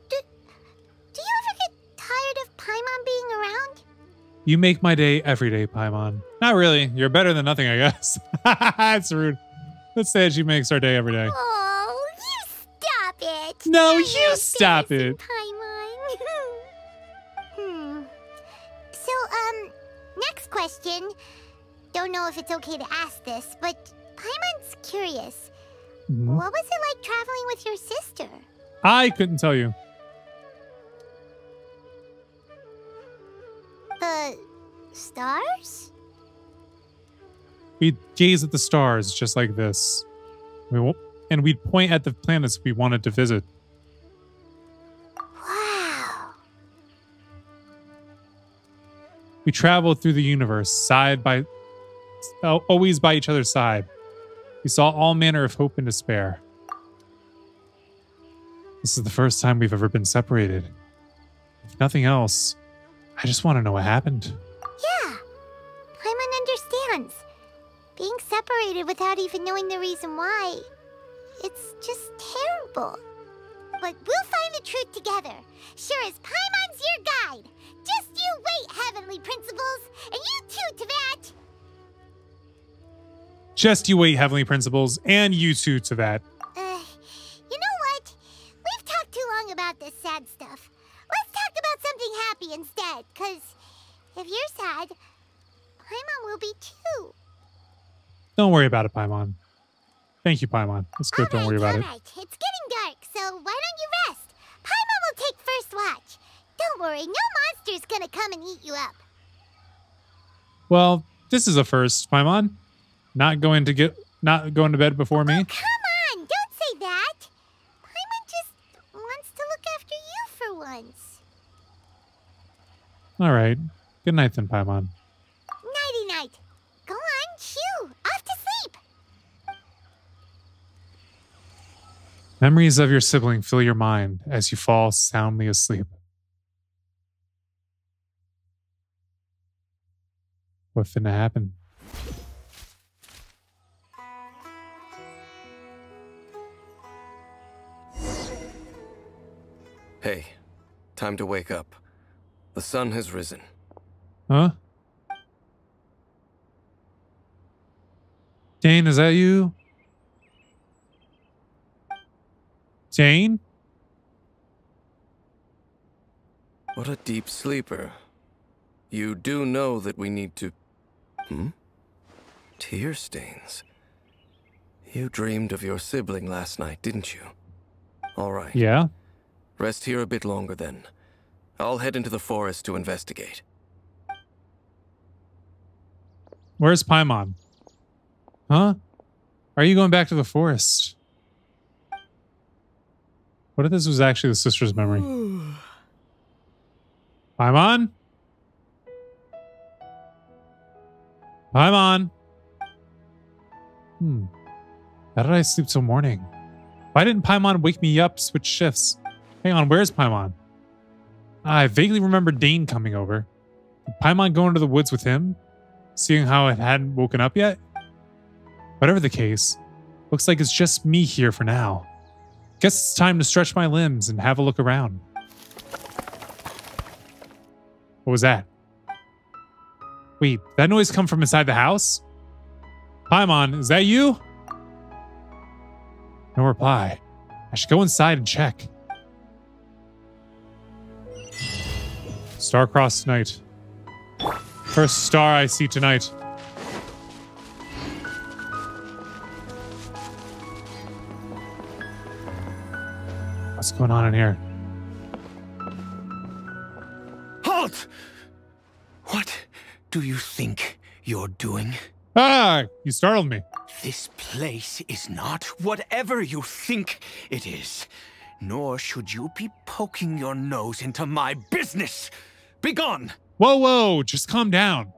[SPEAKER 2] do you ever get tired of Paimon being around?
[SPEAKER 1] You make my day every day, Paimon. Not really. You're better than nothing, I guess. That's rude. Let's say that she makes our day every day.
[SPEAKER 2] Oh, you stop it.
[SPEAKER 1] No,
[SPEAKER 2] You're
[SPEAKER 1] you stop it.
[SPEAKER 2] Paimon. So, next question. Don't know if it's okay to ask this, but Paimon's curious.
[SPEAKER 1] Mhm.
[SPEAKER 2] What was it like traveling with your sister?
[SPEAKER 1] I couldn't tell you.
[SPEAKER 2] The stars?
[SPEAKER 1] We'd gaze at the stars just like this. And we'd point at the planets we wanted to visit.
[SPEAKER 2] Wow.
[SPEAKER 1] We traveled through the universe, always by each other's side. We saw all manner of hope and despair. This is the first time we've ever been separated. If nothing else, I just want to know what happened.
[SPEAKER 2] Yeah. Paimon understands. Being separated without even knowing the reason why. It's just terrible. But we'll find the truth together. Sure as Paimon's your guide. Just you wait, Heavenly Principles. And you too, Tavat.
[SPEAKER 1] Just you wait, Heavenly Principles, and you too, to that.
[SPEAKER 2] You know what? We've talked too long about this sad stuff. Let's talk about something happy instead, because if you're sad, Paimon will be too.
[SPEAKER 1] Don't worry about it, Paimon. Thank you, Paimon. It's good. Don't worry about it.
[SPEAKER 2] Alright, it's getting dark, so why don't you rest? Paimon will take first watch. Don't worry, no monster's gonna come and eat you up.
[SPEAKER 1] Well, this is a first, Paimon. Not going to bed before me.
[SPEAKER 2] Oh, come on, don't say that. Paimon just wants to look after you for once.
[SPEAKER 1] All right. Good night then, Paimon.
[SPEAKER 2] Nighty-night. Go on, shoo, off to sleep.
[SPEAKER 1] Memories of your sibling fill your mind as you fall soundly asleep. What finna happen?
[SPEAKER 6] Hey, time to wake up. The sun has risen.
[SPEAKER 1] Huh? Dane, is that you? Dane?
[SPEAKER 6] What a deep sleeper. You do know that we need to... Tear stains. You dreamed of your sibling last night, didn't you? All right.
[SPEAKER 1] Yeah?
[SPEAKER 6] Rest here a bit longer then. I'll head into the forest to investigate.
[SPEAKER 1] Where's Paimon? Huh? Are you going back to the forest? What if this was actually the sister's memory? Paimon? Paimon? How did I sleep till morning? Why didn't Paimon wake me up, switch shifts? Hang on, where's Paimon? I vaguely remember Dane coming over. Did Paimon go into the woods with him? Seeing how it hadn't woken up yet? Whatever the case, looks like it's just me here for now. Guess it's time to stretch my limbs and have a look around. What was that? Wait, that noise come from inside the house? Paimon, is that you? No reply. I should go inside and check. Star-crossed night. First star I see tonight. What's going on in here?
[SPEAKER 7] Halt! What do you think you're doing?
[SPEAKER 1] Ah, you startled me.
[SPEAKER 7] This place is not whatever you think it is. Nor should you be poking your nose into my business. Begone!
[SPEAKER 1] Whoa, whoa, just calm down.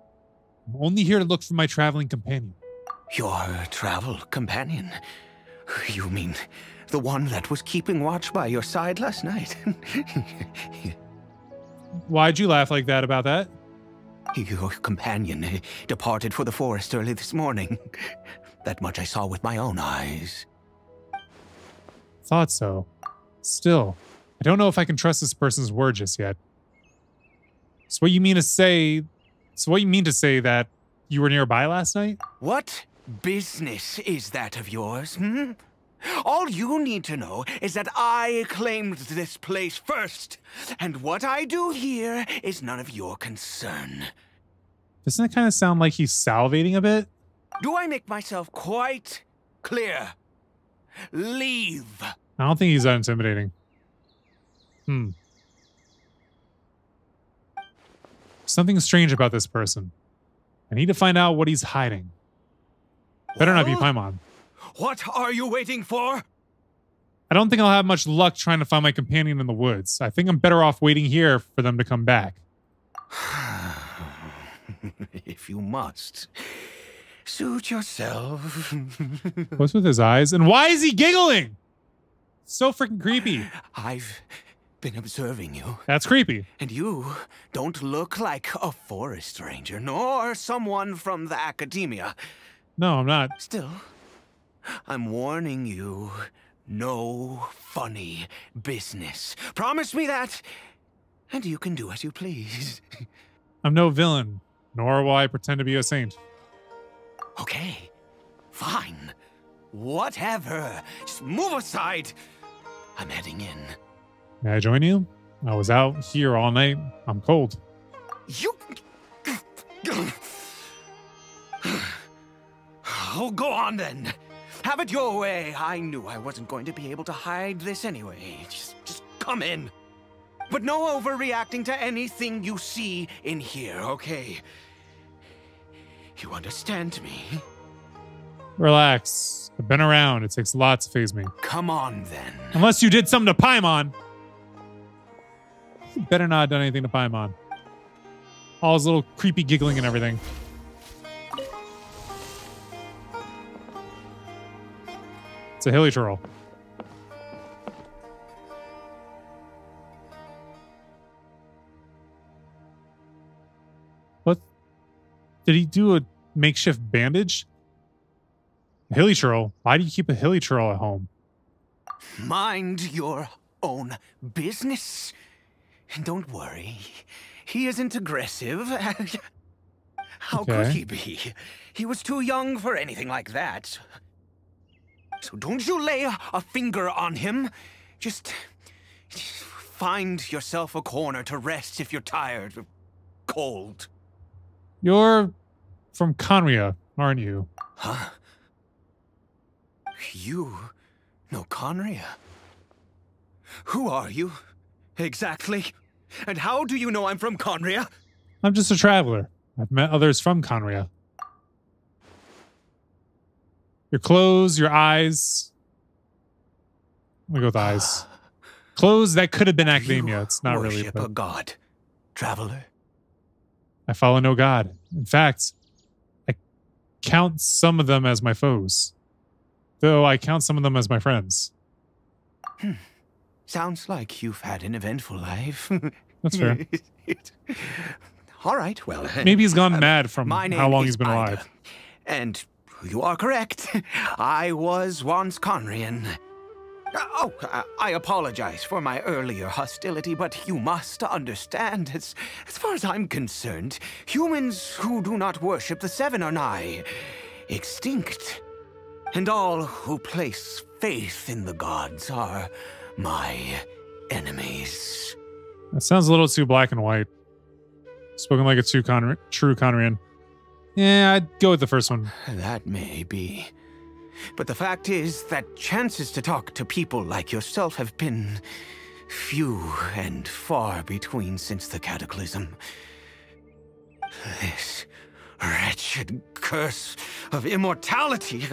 [SPEAKER 1] I'm only here to look for my traveling companion.
[SPEAKER 7] Your travel companion? You mean the one that was keeping watch by your side last night?
[SPEAKER 1] Why'd you laugh like that about that?
[SPEAKER 7] Your companion departed for the forest early this morning. That much I saw with my own eyes.
[SPEAKER 1] Thought so. Still, I don't know if I can trust this person's word just yet. So what you mean to say that you were nearby last night?
[SPEAKER 7] What business is that of yours, hmm? All you need to know is that I claimed this place first, and what I do here is none of your concern.
[SPEAKER 1] Doesn't it kind of sound like he's salivating a bit?
[SPEAKER 7] Do I make myself quite clear? Leave.
[SPEAKER 1] I don't think he's that intimidating. Something strange about this person. I need to find out what he's hiding. Better not be Paimon.
[SPEAKER 7] What are you waiting for?
[SPEAKER 1] I don't think I'll have much luck trying to find my companion in the woods. I think I'm better off waiting here for them to come back.
[SPEAKER 7] If you must. Suit yourself.
[SPEAKER 1] What's with his eyes? And why is he giggling? So freaking creepy.
[SPEAKER 7] I've been observing you.
[SPEAKER 1] That's creepy.
[SPEAKER 7] And you don't look like a forest ranger, nor someone from the academia.
[SPEAKER 1] No, I'm not.
[SPEAKER 7] Still, I'm warning you, no funny business. Promise me that, and you can do as you please.
[SPEAKER 1] I'm no villain, nor will I pretend to be a saint.
[SPEAKER 7] Okay, fine. Whatever. Just move aside. I'm heading in.
[SPEAKER 1] May I join you? I was out here all night. I'm cold.
[SPEAKER 7] You... Oh, go on then. Have it your way. I knew I wasn't going to be able to hide this anyway. Just come in. But no overreacting to anything you see in here, okay? You understand me?
[SPEAKER 1] Relax. I've been around. It takes a lot to faze me.
[SPEAKER 7] Come on then.
[SPEAKER 1] Unless you did something to Paimon. You better not have done anything to Paimon. All his little creepy giggling and everything. It's a hilly troll. What? Did he do a makeshift bandage? A hilly troll? Why do you keep a hilly troll at home?
[SPEAKER 7] Mind your own business. And don't worry, he isn't aggressive. How could he be? He was too young for anything like that. So don't you lay a finger on him. Just find yourself a corner to rest if you're tired or cold.
[SPEAKER 1] You're from Conria, aren't you?
[SPEAKER 7] Huh? You know Conria? Who are you, exactly? And how do you know I'm from Conria?
[SPEAKER 1] I'm just a traveler. I've met others from Conria. Your clothes, your eyes. I'm gonna go with eyes. Clothes, that could have been academia. It's not really.
[SPEAKER 7] Worship a god, traveler.
[SPEAKER 1] I follow no god. In fact, I count some of them as my foes. Though I count some of them as my friends.
[SPEAKER 7] Sounds like you've had an eventful life.
[SPEAKER 1] That's fair.
[SPEAKER 7] All right, well.
[SPEAKER 1] Maybe he's gone mad from
[SPEAKER 7] my name
[SPEAKER 1] how long
[SPEAKER 7] is
[SPEAKER 1] he's been
[SPEAKER 7] Ida.
[SPEAKER 1] alive.
[SPEAKER 7] And You are correct. I was once Conrian. I apologize for my earlier hostility, but you must understand, as far as I'm concerned, humans who do not worship the Seven are nigh extinct. And all who place faith in the gods are my enemies.
[SPEAKER 1] That sounds a little too black and white. Spoken like a true Conrian. Yeah, I'd go with the first one.
[SPEAKER 7] That may be. But the fact is that chances to talk to people like yourself have been few and far between since the cataclysm. This wretched curse of immortality.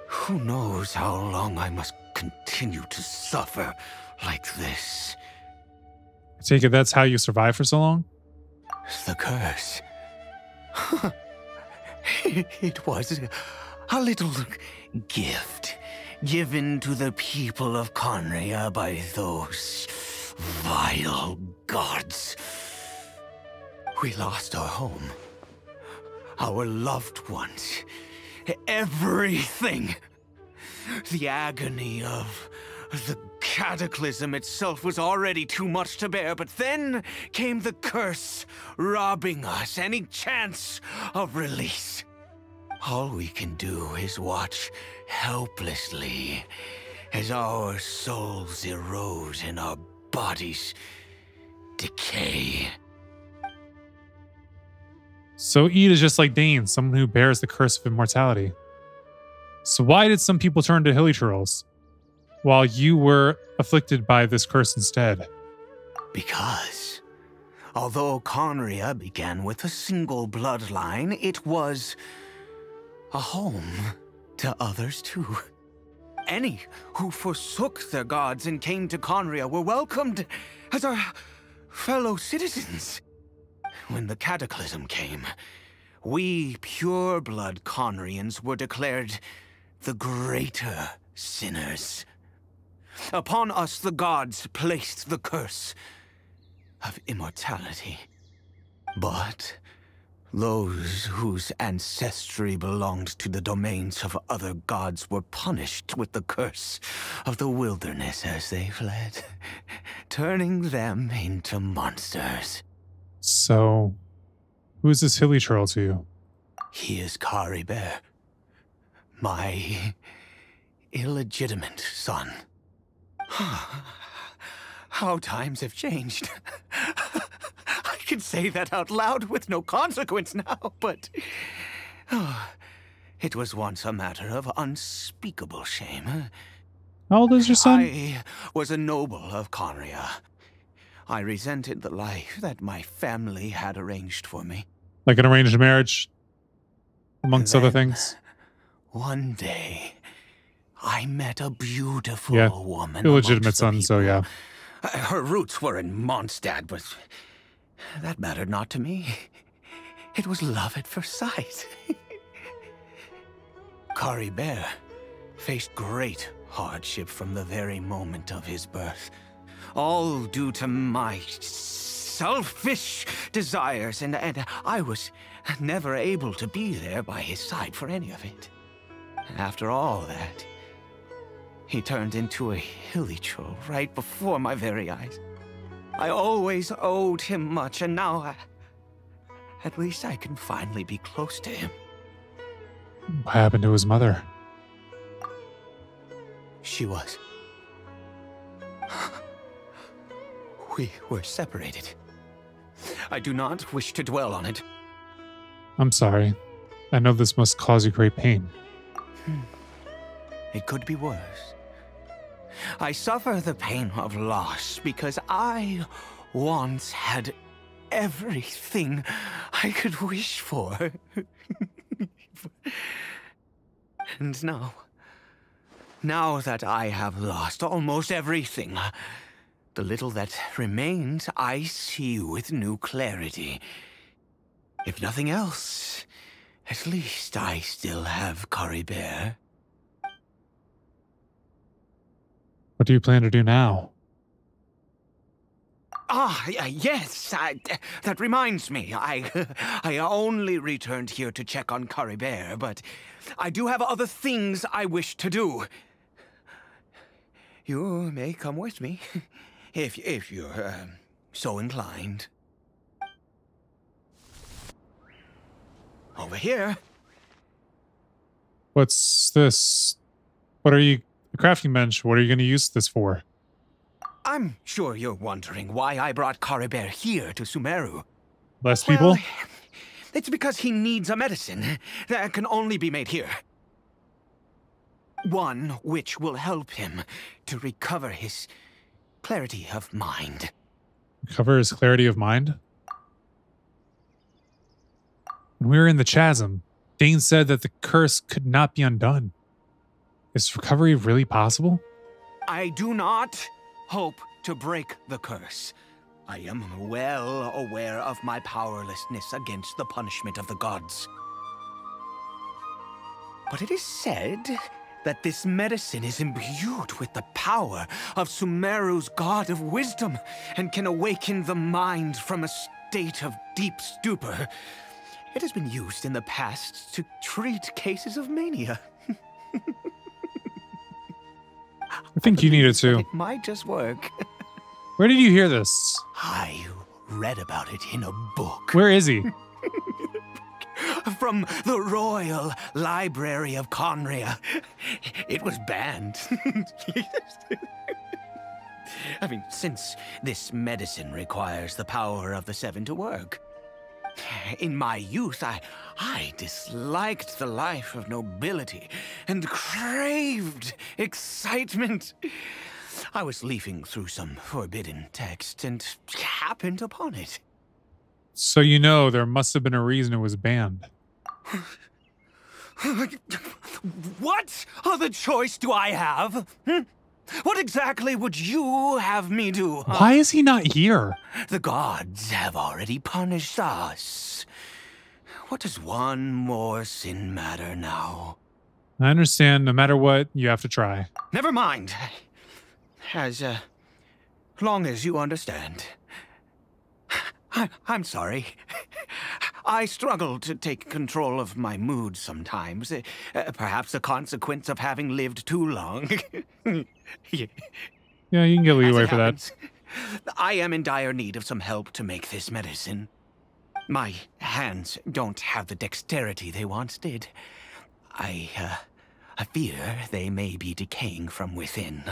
[SPEAKER 7] Who knows how long I must continue to suffer like this?
[SPEAKER 1] I take it that's how you survive for so long?
[SPEAKER 7] The curse. It was a little gift given to the people of Conria by those vile gods. We lost our home, our loved ones, everything. The agony of the cataclysm itself was already too much to bear, but then came the curse, robbing us any chance of release. All we can do is watch helplessly as our souls erode and our bodies decay.
[SPEAKER 1] So Ede is just like Dane, someone who bears the curse of immortality. So why did some people turn to Hilichurls while you were afflicted by this curse instead?
[SPEAKER 7] Because, although Conria began with a single bloodline, it was a home to others too. Any who forsook their gods and came to Conria were welcomed as our fellow citizens. When the cataclysm came, we pure-blood Conrians were declared the greater sinners. Upon us the gods placed the curse of immortality. But those whose ancestry belonged to the domains of other gods were punished with the curse of the wilderness as they fled, turning them into monsters.
[SPEAKER 1] So, who is this Hilichurl to you?
[SPEAKER 7] He is Caribert, my illegitimate son. How times have changed. I can say that out loud with no consequence now, but it was once a matter of unspeakable shame.
[SPEAKER 1] How old is your son?
[SPEAKER 7] I was a noble of Conria. I resented the life that my family had arranged for me.
[SPEAKER 1] Like an arranged marriage, amongst other things?
[SPEAKER 7] One day, I met a beautiful woman.
[SPEAKER 1] Illegitimate son, so yeah.
[SPEAKER 7] Her roots were in Mondstadt, but that mattered not to me. It was love at first sight. Caribert faced great hardship from the very moment of his birth. All due to my selfish desires, and I was never able to be there by his side for any of it. After all that, he turned into a Hilichurl right before my very eyes. I always owed him much, and now at least I can finally be close to him.
[SPEAKER 1] What happened to his mother?
[SPEAKER 7] She was. We were separated. I do not wish to dwell on it.
[SPEAKER 1] I'm sorry. I know this must cause you great pain.
[SPEAKER 7] It could be worse. I suffer the pain of loss because I once had everything I could wish for. And now that I have lost almost everything, the little that remains I see with new clarity. If nothing else, at least I still have Caribert.
[SPEAKER 1] What do you plan to do now?
[SPEAKER 7] Yes. That reminds me. I only returned here to check on Curry Bear, but I do have other things I wish to do. You may come with me, if you're so inclined. Over here.
[SPEAKER 1] What's this? What are you... A crafting bench. What are you going to use this for?
[SPEAKER 7] I'm sure you're wondering why I brought Curry Bear here to Sumeru.
[SPEAKER 1] Less people?
[SPEAKER 7] Well, it's because he needs a medicine that can only be made here. One which will help him to recover his clarity of mind.
[SPEAKER 1] Recover his clarity of mind? When we were in the chasm, Dane said that the curse could not be undone. Is recovery really possible?
[SPEAKER 7] I do not hope to break the curse. I am well aware of my powerlessness against the punishment of the gods. But it is said that this medicine is imbued with the power of Sumeru's god of wisdom and can awaken the mind from a state of deep stupor. It has been used in the past to treat cases of mania.
[SPEAKER 1] I think you need it too.
[SPEAKER 7] It might just work.
[SPEAKER 1] Where did you hear this?
[SPEAKER 7] I read about it in a book.
[SPEAKER 1] Where is he?
[SPEAKER 7] From the Royal Library of Conria. It was banned. I mean, since this medicine requires the power of the Seven to work. In my youth, I disliked the life of nobility and craved excitement. I was leafing through some forbidden text and happened upon it.
[SPEAKER 1] So you know there must have been a reason it was banned.
[SPEAKER 7] What other choice do I have? What exactly would you have me do?
[SPEAKER 1] Why is he not here?
[SPEAKER 7] The gods have already punished us. What does one more sin matter now?
[SPEAKER 1] I understand. No matter what, you have to try.
[SPEAKER 7] Never mind. As long as you understand. I'm sorry. I struggle to take control of my mood sometimes. Perhaps a consequence of having lived too long.
[SPEAKER 1] Yeah, you can get leeway for that.
[SPEAKER 7] I am in dire need of some help to make this medicine. My hands don't have the dexterity they once did. I fear they may be decaying from within.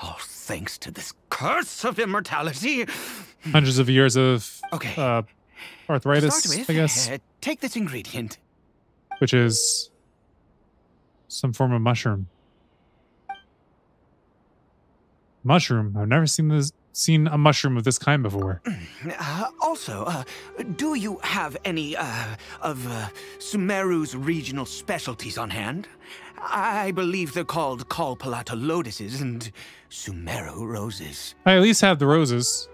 [SPEAKER 7] Oh, thanks to this curse of immortality.
[SPEAKER 1] Hundreds of years of
[SPEAKER 7] Okay.
[SPEAKER 1] arthritis,
[SPEAKER 7] To start with,
[SPEAKER 1] I guess,
[SPEAKER 7] take this ingredient.
[SPEAKER 1] which is some form of mushroom. Mushroom. I've never seen a mushroom of this kind before.
[SPEAKER 7] Also, do you have any of Sumeru's regional specialties on hand? I believe they're called Kalpalata lotuses and Sumeru roses.
[SPEAKER 1] I at least have the roses.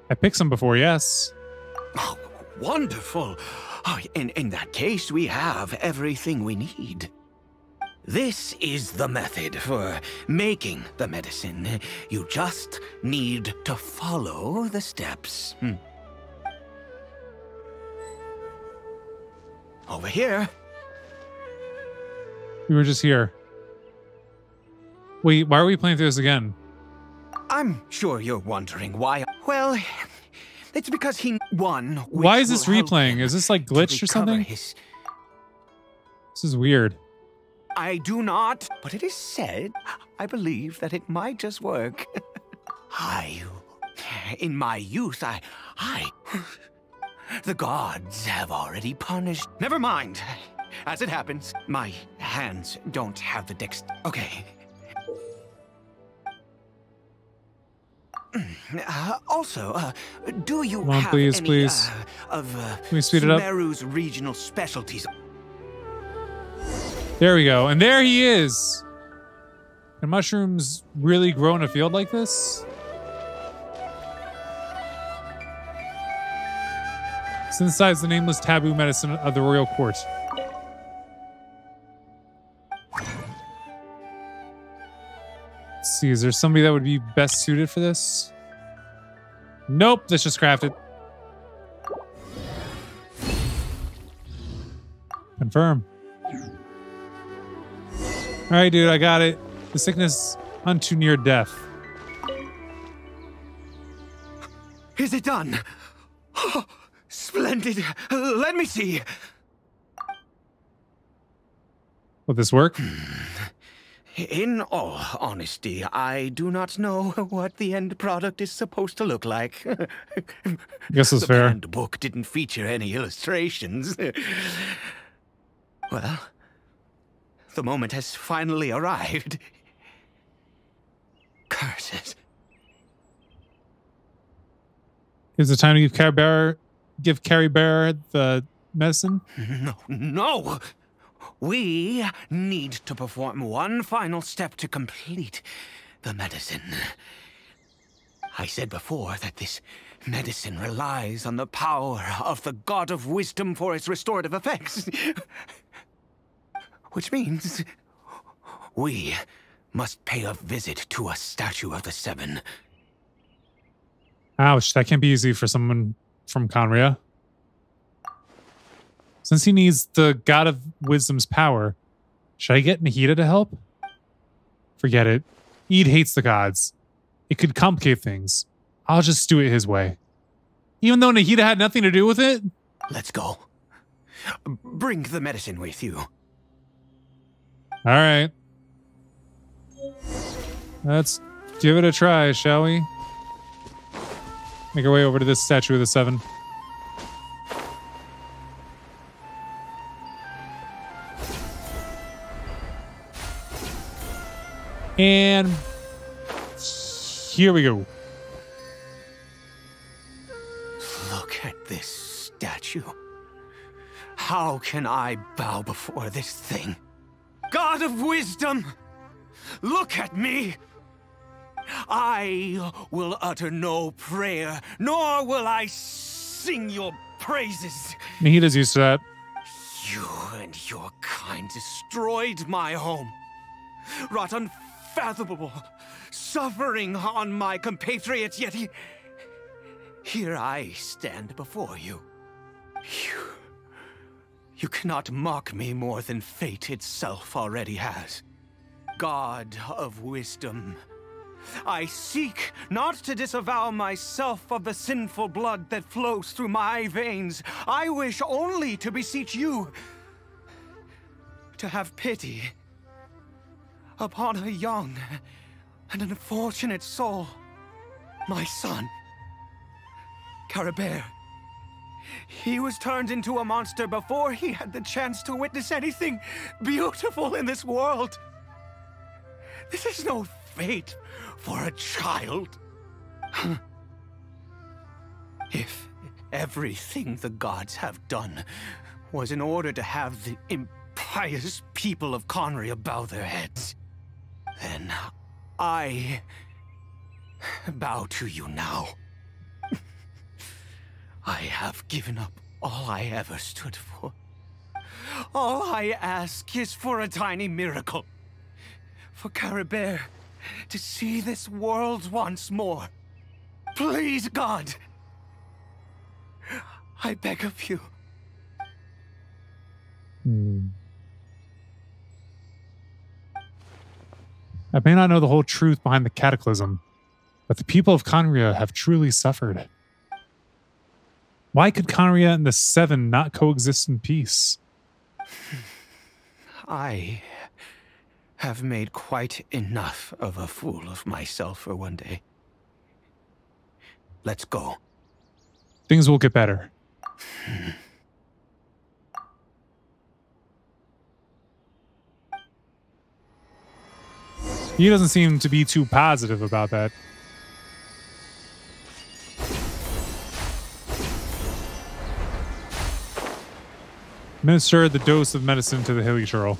[SPEAKER 1] I picked some before, yes.
[SPEAKER 7] Oh, wonderful. Oh, in that case, we have everything we need. This is the method for making the medicine. You just need to follow the steps. Over here.
[SPEAKER 1] We were just here. Wait, why are we playing through this again?
[SPEAKER 7] I'm sure you're wondering why. Well, it's because he won.
[SPEAKER 1] Why is this replaying? Is this like glitched or something? This is weird.
[SPEAKER 7] I do not, but it is said, I believe that it might just work. In my youth, the gods have already punished. Never mind. As it happens, my hands don't have the Okay. Also, do you
[SPEAKER 1] Come on,
[SPEAKER 7] have
[SPEAKER 1] please,
[SPEAKER 7] any
[SPEAKER 1] please.
[SPEAKER 7] Of
[SPEAKER 1] Can we speed it up?
[SPEAKER 7] Sumeru's regional specialties?
[SPEAKER 1] There we go. And there he is. Can mushrooms really grow in a field like this? Synthesize the nameless taboo medicine of the royal court. Let's see, is there somebody that would be best suited for this? Nope, let's just craft it. Confirm. All right, dude, I got it. The sickness unto near death.
[SPEAKER 7] Is it done? Oh, splendid. Let me see.
[SPEAKER 1] Will this work?
[SPEAKER 7] In all honesty, I do not know what the end product is supposed to look like.
[SPEAKER 1] Guess it's fair.
[SPEAKER 7] The banned book didn't feature any illustrations. Well, the moment has finally arrived. Curses.
[SPEAKER 1] Is it time to give Carrie Bear the medicine?
[SPEAKER 7] No. We need to perform one final step to complete the medicine. I said before that this medicine relies on the power of the God of Wisdom for its restorative effects. Which means we must pay a visit to a statue of the Seven.
[SPEAKER 1] Ouch, that can't be easy for someone from Conria. Since he needs the God of Wisdom's power, should I get Nahida to help? Forget it. Eid hates the gods. It could complicate things. I'll just do it his way. Even though Nahida had nothing to do with it?
[SPEAKER 7] Let's go. Bring the medicine with you.
[SPEAKER 1] All right. Let's give it a try, shall we? Make our way over to this statue of the Seven. And here we go.
[SPEAKER 7] Look at this statue. How can I bow before this thing? God of Wisdom, look at me. I will utter no prayer, nor will I sing your praises.
[SPEAKER 1] Nahida's used to that.
[SPEAKER 7] You and your kind destroyed my home, wrought unfathomable suffering on my compatriots, yet here I stand before you. You cannot mock me more than fate itself already has. God of Wisdom, I seek not to disavow myself of the sinful blood that flows through my veins. I wish only to beseech you to have pity upon a young and unfortunate soul, my son, Caribert. He was turned into a monster before he had the chance to witness anything beautiful in this world. This is no fate for a child. If everything the gods have done was in order to have the impious people of Conria bow their heads, then I bow to you now. I have given up all I ever stood for. All I ask is for a tiny miracle. For Caribert to see this world once more. Please, God. I beg of you.
[SPEAKER 1] I may not know the whole truth behind the cataclysm, but the people of Conria have truly suffered. Why could Conria and the Seven not coexist in peace?
[SPEAKER 7] I have made quite enough of a fool of myself for one day. Let's go.
[SPEAKER 1] Things will get better. He doesn't seem to be too positive about that. Administer the dose of medicine to the hilly churl.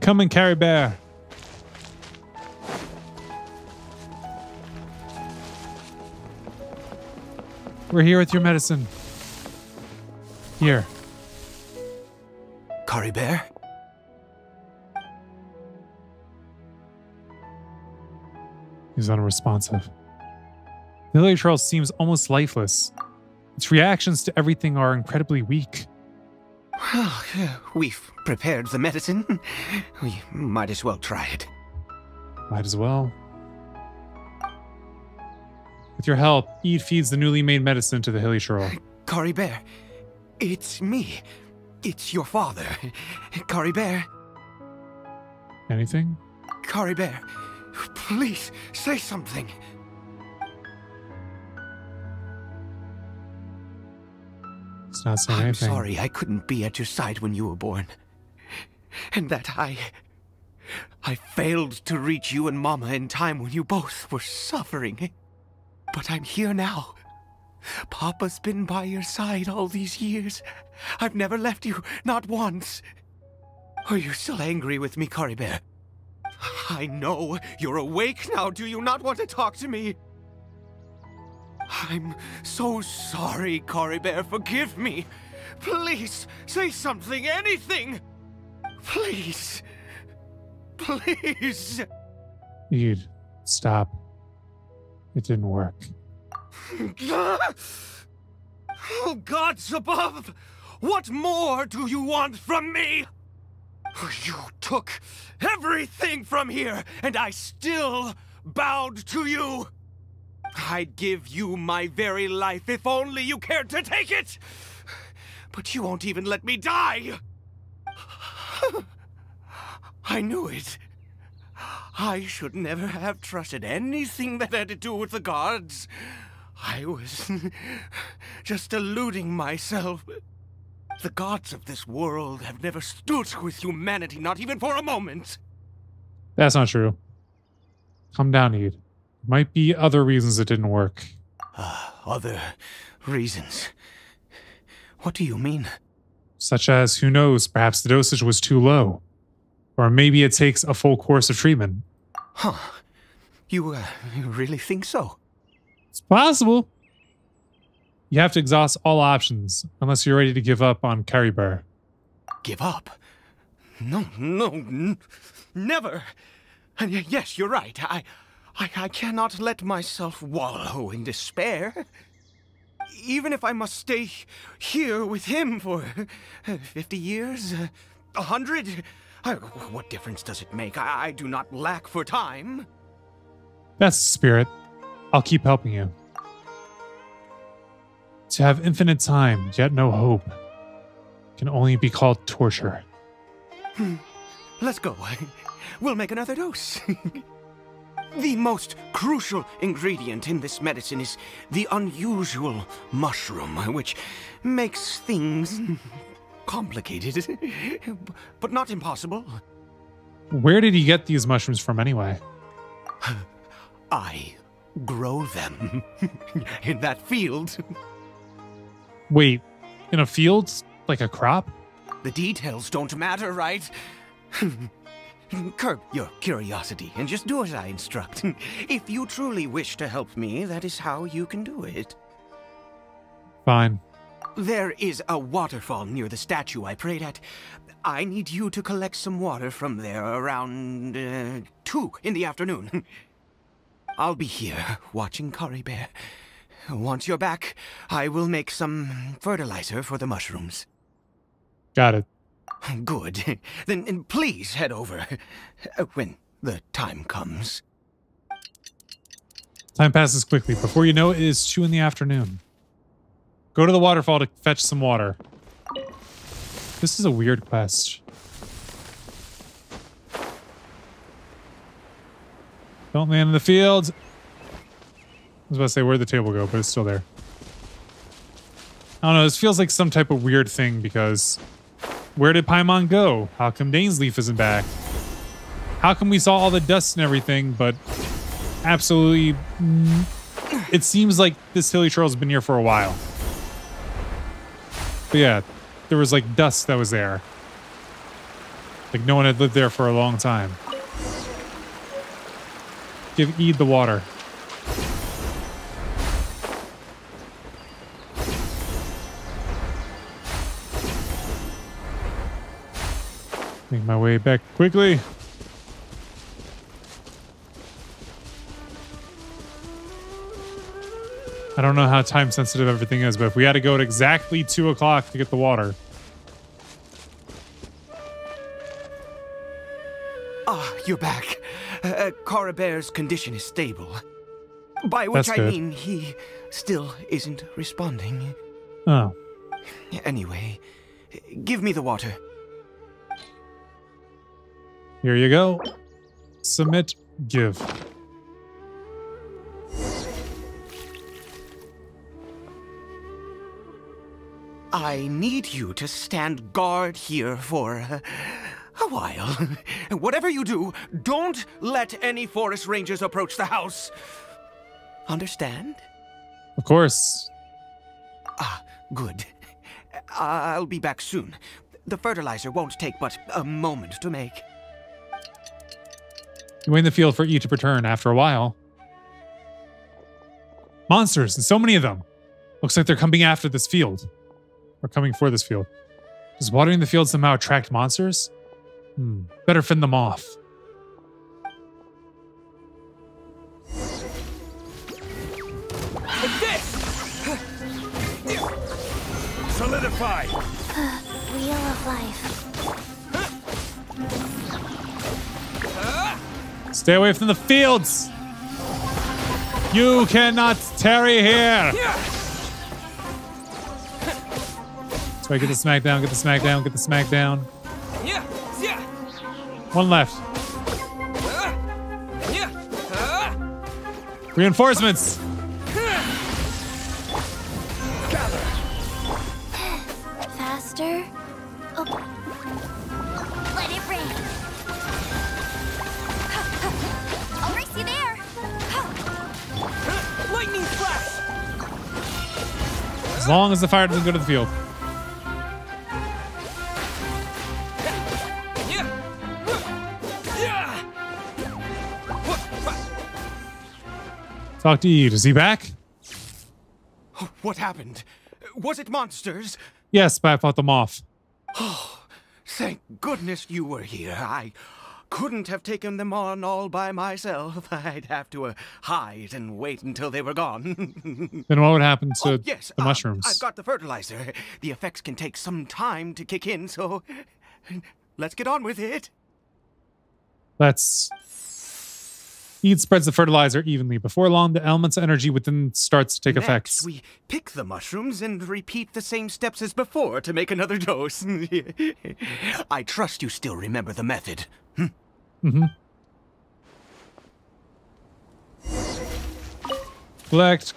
[SPEAKER 1] Come and carry bear. We're here with your medicine. Here.
[SPEAKER 7] Curry Bear?
[SPEAKER 1] He's unresponsive. The hilly troll seems almost lifeless. Its reactions to everything are incredibly weak.
[SPEAKER 7] Well, we've prepared the medicine. We might as well try it.
[SPEAKER 1] Might as well. With your help, Ede feeds the newly made medicine to the hilly troll.
[SPEAKER 7] Curry Bear, it's me. It's your father. Curry Bear.
[SPEAKER 1] Anything?
[SPEAKER 7] Curry Bear, please say something.
[SPEAKER 1] It's not saying
[SPEAKER 7] I'm
[SPEAKER 1] anything.
[SPEAKER 7] sorry I couldn't be at your side when you were born. And that I failed to reach you and Mama in time when you both were suffering. But I'm here now. Papa's been by your side all these years. I've never left you, not once. Are you still angry with me, Curry Bear? I know you're awake now. Do you not want to talk to me? I'm so sorry, Curry Bear. Forgive me. Please, say something, anything. Please. Please.
[SPEAKER 1] Ede, stop. It didn't work.
[SPEAKER 7] Oh, gods above! What more do you want from me? You took everything from here, and I still bowed to you. I'd give you my very life if only you cared to take it. But you won't even let me die. I knew it. I should never have trusted anything that had to do with the gods. I was just deluding myself. The gods of this world have never stood with humanity, not even for a moment.
[SPEAKER 1] That's not true. Calm down, Ede. Might be other reasons it didn't work.
[SPEAKER 7] Other reasons? What do you mean?
[SPEAKER 1] Such as, who knows, perhaps the dosage was too low. Or maybe it takes a full course of treatment.
[SPEAKER 7] Huh. You really think so?
[SPEAKER 1] It's possible. You have to exhaust all options, unless you're ready to give up on Curry Bear.
[SPEAKER 7] Give up? No, never. And yes, you're right. I cannot let myself wallow in despair. Even if I must stay here with him for 50 years, 100, what difference does it make? I do not lack for time.
[SPEAKER 1] That's the spirit. I'll keep helping you. To have infinite time, yet no hope, can only be called torture.
[SPEAKER 7] Let's go. We'll make another dose. The most crucial ingredient in this medicine is the unusual mushroom, which makes things complicated, but not impossible.
[SPEAKER 1] Where did you get these mushrooms from anyway?
[SPEAKER 7] I grow them in that field.
[SPEAKER 1] Wait, in a field? Like a crop?
[SPEAKER 7] The details don't matter, right? Curb your curiosity and just do as I instruct. If you truly wish to help me, that is how you can do it.
[SPEAKER 1] Fine.
[SPEAKER 7] There is a waterfall near the statue I prayed at. I need you to collect some water from there around 2 in the afternoon. I'll be here watching Curry Bear. Once you're back, I will make some fertilizer for the mushrooms.
[SPEAKER 1] Got it.
[SPEAKER 7] Good. Then please head over when the time comes.
[SPEAKER 1] Time passes quickly. Before you know it, it is 2 in the afternoon. Go to the waterfall to fetch some water. This is a weird quest. Don't land in the field. I was about to say, where'd the table go? But it's still there. I don't know. This feels like some type of weird thing because where did Paimon go? How come Dainsleif isn't back? How come we saw all the dust and everything, but absolutely... It seems like this hilly troll's been here for a while. But yeah, there was like dust that was there. Like no one had lived there for a long time. Give Ede the water. Make my way back quickly. I don't know how time sensitive everything is, but if we had to go at exactly 2 o'clock to get the water.
[SPEAKER 7] Ah, you're back. Coribear's condition is stable. By which
[SPEAKER 1] That's
[SPEAKER 7] I
[SPEAKER 1] good.
[SPEAKER 7] mean he still isn't responding.
[SPEAKER 1] Oh.
[SPEAKER 7] Anyway, give me the water.
[SPEAKER 1] Here you go. Submit, give.
[SPEAKER 7] I need you to stand guard here for a while. Whatever you do, don't let any forest rangers approach the house. Understand?
[SPEAKER 1] Of course.
[SPEAKER 7] Ah, good. I'll be back soon. The fertilizer won't take but a moment to make.
[SPEAKER 1] You wait in the field for E to return after a while. Monsters, and so many of them. Looks like they're coming after this field. Or coming for this field. Does watering the field somehow attract monsters? Better fend them off.
[SPEAKER 3] Solidify!
[SPEAKER 2] Wheel of life.
[SPEAKER 1] Stay away from the fields! You cannot tarry here! So I get the smack down, get the smack down, get the smack down. One left. Reinforcements!
[SPEAKER 2] Faster. Oh. Let it rain. I'll race you there.
[SPEAKER 7] Lightning flash!
[SPEAKER 1] As long as the fire doesn't go to the field. Talk to Eve. Is he back?
[SPEAKER 7] What happened? Was it monsters?
[SPEAKER 1] Yes, but I fought them off.
[SPEAKER 7] Thank goodness you were here. I couldn't have taken them on all by myself. I'd have to hide and wait until they were gone.
[SPEAKER 1] Then what would happen to
[SPEAKER 7] yes,
[SPEAKER 1] the mushrooms?
[SPEAKER 7] I've got the fertilizer. The effects can take some time to kick in, so let's get on with it.
[SPEAKER 1] Let's... Eve spreads the fertilizer evenly. Before long, the element's energy within starts to take effects.
[SPEAKER 7] Next, we pick the mushrooms and repeat the same steps as before to make another dose. I trust you still remember the method.
[SPEAKER 1] Mm-hmm. Collect,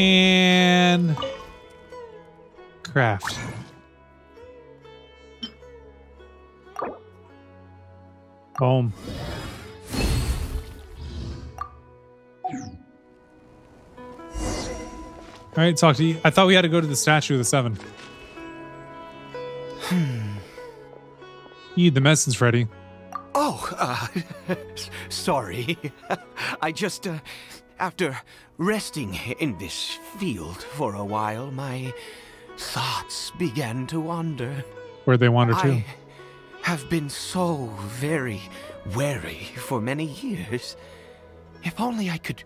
[SPEAKER 1] and craft. Boom. All right, talk to you. I thought we had to go to the statue of the seven. Eat the medicine's ready.
[SPEAKER 7] Oh, sorry. I just, after resting in this field for a while, my thoughts began to wander.
[SPEAKER 1] Where'd they wander to?
[SPEAKER 7] I have been so very wary for many years. If only I could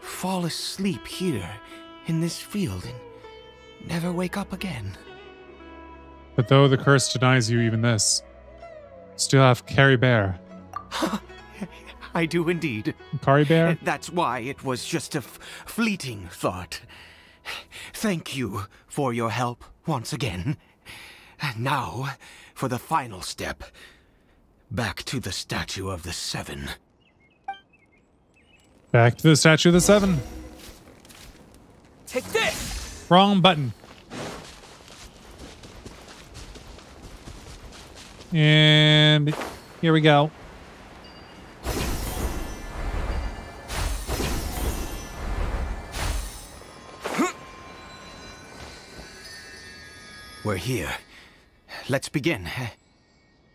[SPEAKER 7] fall asleep here in this field and never wake up again.
[SPEAKER 1] But though the curse denies you even this, still have Carrie Bear.
[SPEAKER 7] I do indeed.
[SPEAKER 1] Carrie Bear?
[SPEAKER 7] That's why it was just a fleeting thought. Thank you for your help once again. Now, for the final step. Back to the statue of the seven.
[SPEAKER 1] Back to the statue of the seven.
[SPEAKER 7] Take this!
[SPEAKER 1] Wrong button. And here we go.
[SPEAKER 7] We're here. Let's begin.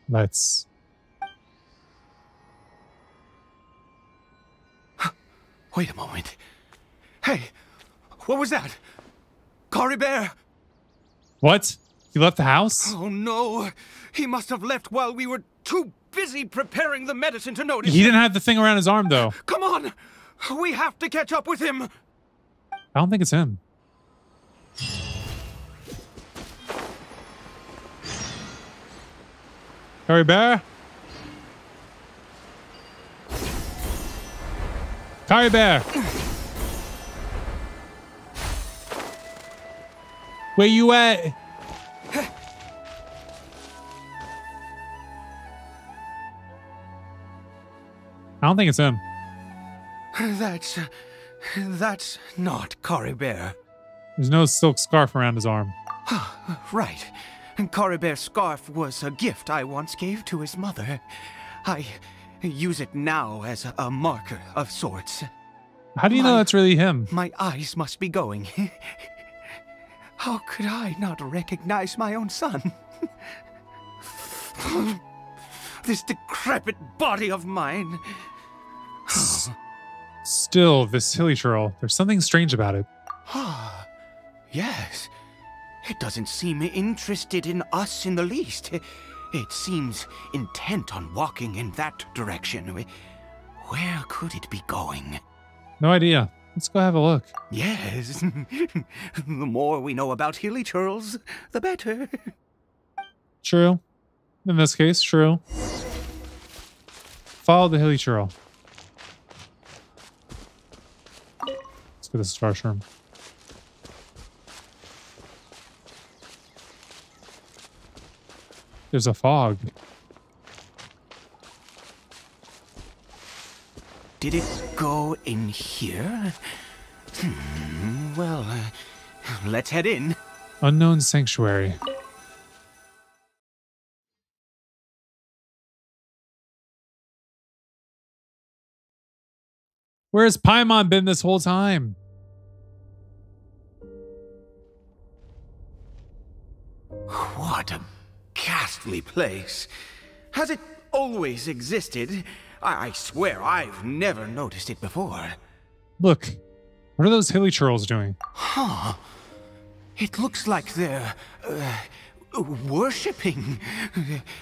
[SPEAKER 1] Let's.
[SPEAKER 7] Wait a moment. Hey, what was that? Cory Bear?
[SPEAKER 1] What? He left the house?
[SPEAKER 7] Oh no! He must have left while we were too busy preparing the medicine to notice.
[SPEAKER 1] He didn't have the thing around his arm, though.
[SPEAKER 7] Come on! We have to catch up with him!
[SPEAKER 1] I don't think it's him. Harry Bear? Harry Bear! Where you at? I don't think it's him.
[SPEAKER 7] That's not Cory Bear.
[SPEAKER 1] There's no silk scarf around his arm.
[SPEAKER 7] Right. Cory Bear's scarf was a gift I once gave to his mother. I use it now as a marker of sorts.
[SPEAKER 1] How do you know that's really him?
[SPEAKER 7] My eyes must be going. How could I not recognize my own son? This decrepit body of mine.
[SPEAKER 1] Still, this hilly churl, there's something strange about it.
[SPEAKER 7] Yes. It doesn't seem interested in us in the least. It seems intent on walking in that direction. Where could it be going?
[SPEAKER 1] No idea. Let's go have a look.
[SPEAKER 7] Yes. The more we know about hilly churls, the better.
[SPEAKER 1] True. In this case, true. Follow the hilly churl. Let's get this star shroom. There's a fog.
[SPEAKER 7] Did it go in here? Well, let's head in.
[SPEAKER 1] Unknown sanctuary. Where's Paimon been this whole time?
[SPEAKER 7] What a ghastly place. Has it always existed? I swear I've never noticed it before.
[SPEAKER 1] Look, what are those hilly churls doing?
[SPEAKER 7] Huh. It looks like they're worshipping.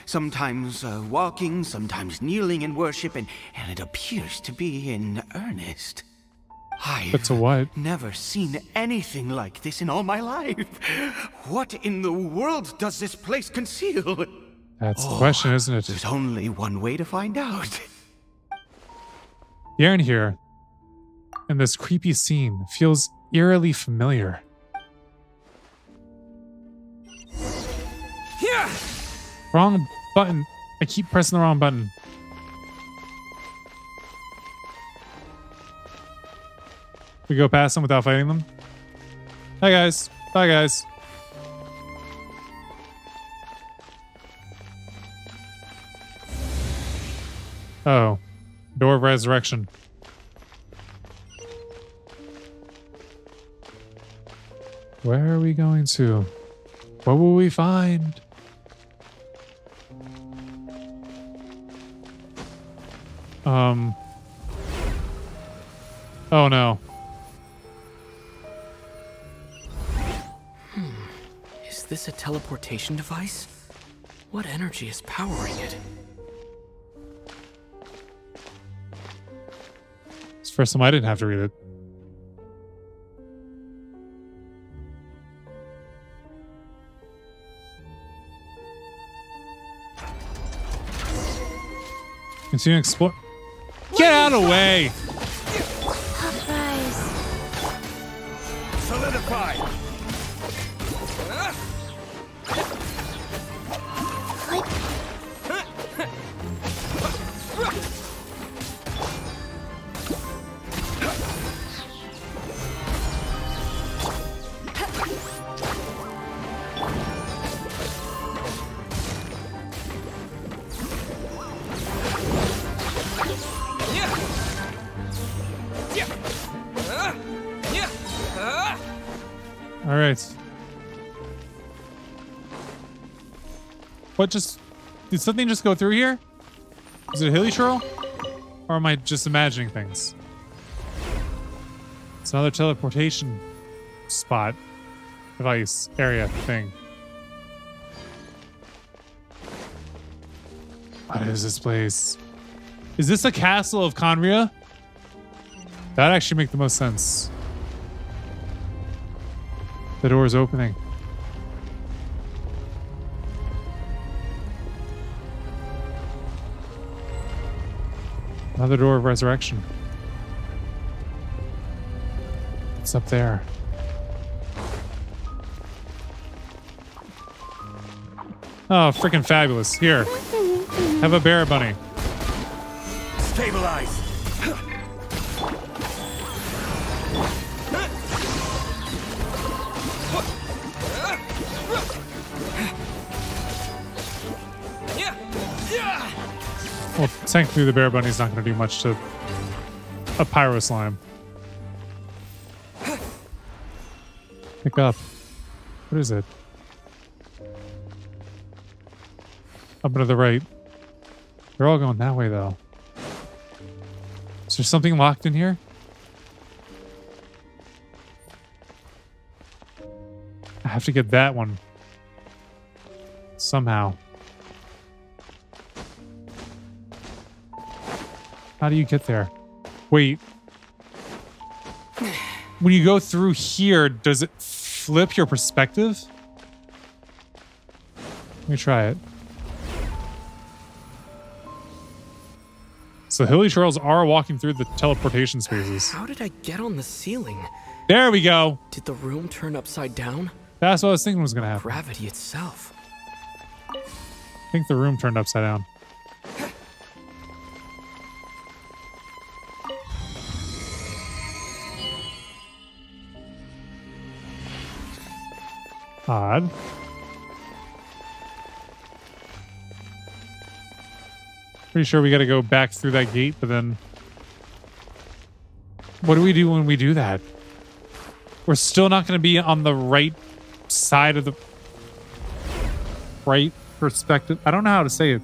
[SPEAKER 7] Sometimes walking, sometimes kneeling in worship, and it appears to be in earnest.
[SPEAKER 1] But to what?
[SPEAKER 7] Never seen anything like this in all my life. What in the world does this place conceal?
[SPEAKER 1] That's the question, isn't it?
[SPEAKER 7] There's only one way to find out.
[SPEAKER 1] The air in here and this creepy scene feels eerily familiar.
[SPEAKER 7] Yeah.
[SPEAKER 1] Wrong button. I keep pressing the wrong button. We go past them without fighting them. Hi guys. Bye guys. Oh. Door of Resurrection. Where are we going to? What will we find? Oh no.
[SPEAKER 4] Is this a teleportation device? What energy is powering it?
[SPEAKER 1] It's the first time I didn't have to read it. Continue to explore. Get out of the way!
[SPEAKER 7] Solidify.
[SPEAKER 1] All right. What just... Did something just go through here? Is it a hilly churl? Or am I just imagining things? It's another teleportation spot. Device. Area. Thing. What is this place? Is this a castle of Conria? That actually make the most sense. The door is opening. Another door of resurrection. It's up there. Oh, freaking fabulous. Here. Have a bear bunny.
[SPEAKER 7] Stabilize.
[SPEAKER 1] Well, thankfully the bear bunny's not going to do much to a pyro slime. Pick up. What is it? Up and to the right. They're all going that way, though. Is there something locked in here? I have to get that one. Somehow. How do you get there? Wait. When you go through here, does it flip your perspective? Let me try it. So Hilly Trails are walking through the teleportation spaces.
[SPEAKER 4] How did I get on the ceiling?
[SPEAKER 1] There we go.
[SPEAKER 4] Did the room turn upside down?
[SPEAKER 1] That's what I was thinking was going to happen.
[SPEAKER 4] Gravity itself.
[SPEAKER 1] I think the room turned upside down. Odd. Pretty sure we got to go back through that gate, but then what do we do when we do that? We're still not going to be on the right side of the right perspective. I don't know how to say it.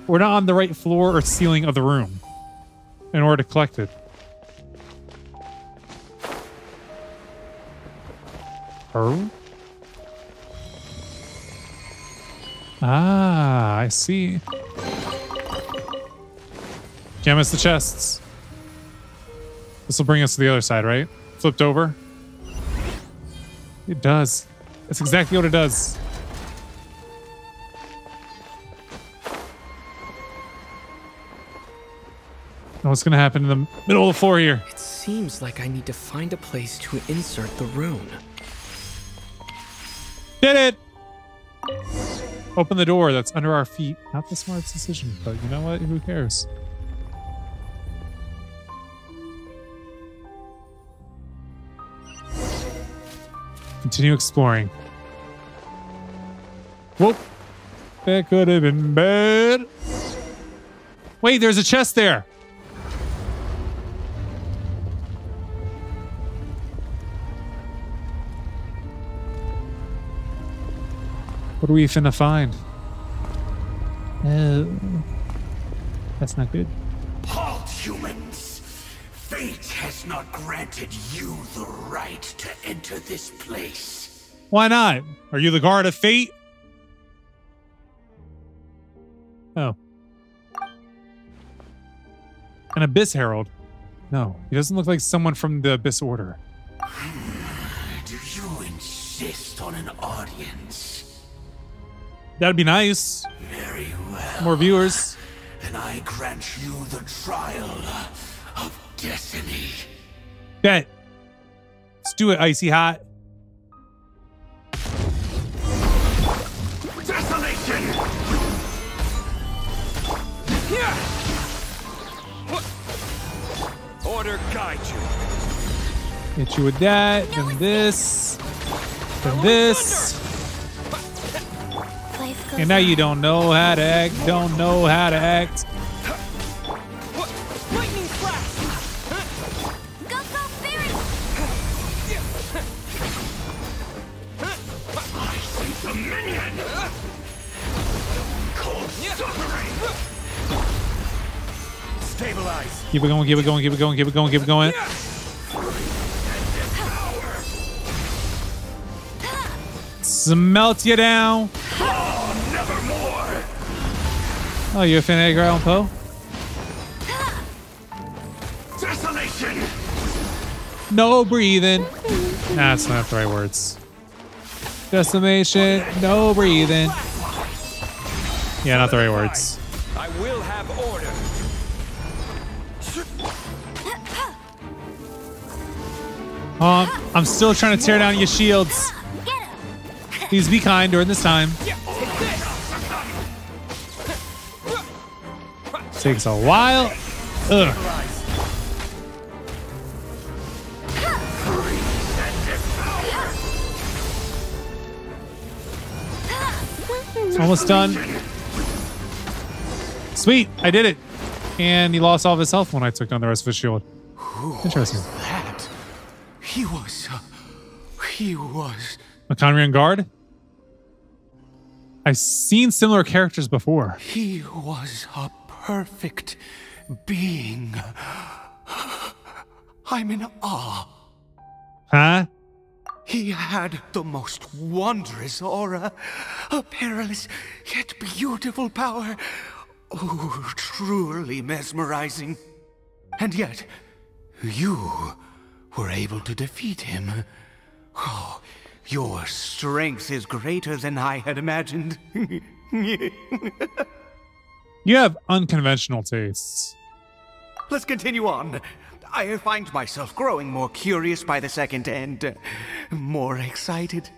[SPEAKER 1] We're not on the right floor or ceiling of the room in order to collect it. Oh. Ah, I see. Can't miss the chests. This will bring us to the other side, right? Flipped over. It does. That's exactly what it does. Now what's going to happen in the middle of the floor here?
[SPEAKER 4] It seems like I need to find a place to insert the rune.
[SPEAKER 1] Did it! Open the door that's under our feet. Not the smartest decision, but you know what? Who cares? Continue exploring. Whoop. That could have been bad. Wait, there's a chest there. What are we finna find? Oh. That's not good.
[SPEAKER 7] Halt, humans! Fate has not granted you the right to enter this place.
[SPEAKER 1] Why not? Are you the guard of fate? Oh. An Abyss Herald. No, he doesn't look like someone from the Abyss Order.
[SPEAKER 7] Do you insist on an audience?
[SPEAKER 1] That'd be nice.
[SPEAKER 7] Very well.
[SPEAKER 1] More viewers.
[SPEAKER 7] Then I grant you the trial of destiny.
[SPEAKER 1] Bet. Let's do it, Icy Hot.
[SPEAKER 7] Desolation! Order guide you.
[SPEAKER 1] Hit you with that, then this, then this. And now you don't know how to act, don't know how to act.
[SPEAKER 2] Lightning flash! Go, fairy!
[SPEAKER 7] I see dominion! Cold suffering! Stabilize!
[SPEAKER 1] Keep it going, keep it going, keep it going, keep it going, keep it going. Smelt you down. Oh, you a fan of Edgar Allan Poe?
[SPEAKER 7] Desolation!
[SPEAKER 1] No breathing. Nah, that's not the right words. Decimation, no breathing. Yeah, not the right words.
[SPEAKER 8] I will have order.
[SPEAKER 1] I'm still trying to tear down your shields. Please be kind during this time. Takes a while. Ugh. Almost done. Sweet, I did it. And he lost all of his health when I took down the rest of his shield. Interesting.
[SPEAKER 7] That? He was...
[SPEAKER 1] A Conrian guard? I've seen similar characters before.
[SPEAKER 7] He was a perfect being. I'm in awe.
[SPEAKER 1] Huh?
[SPEAKER 7] He had the most wondrous aura, a perilous yet beautiful power. Oh, truly mesmerizing. And yet, you were able to defeat him. Oh, your strength is greater than I had imagined.
[SPEAKER 1] You have unconventional tastes.
[SPEAKER 7] Let's continue on. I find myself growing more curious by the second and more excited.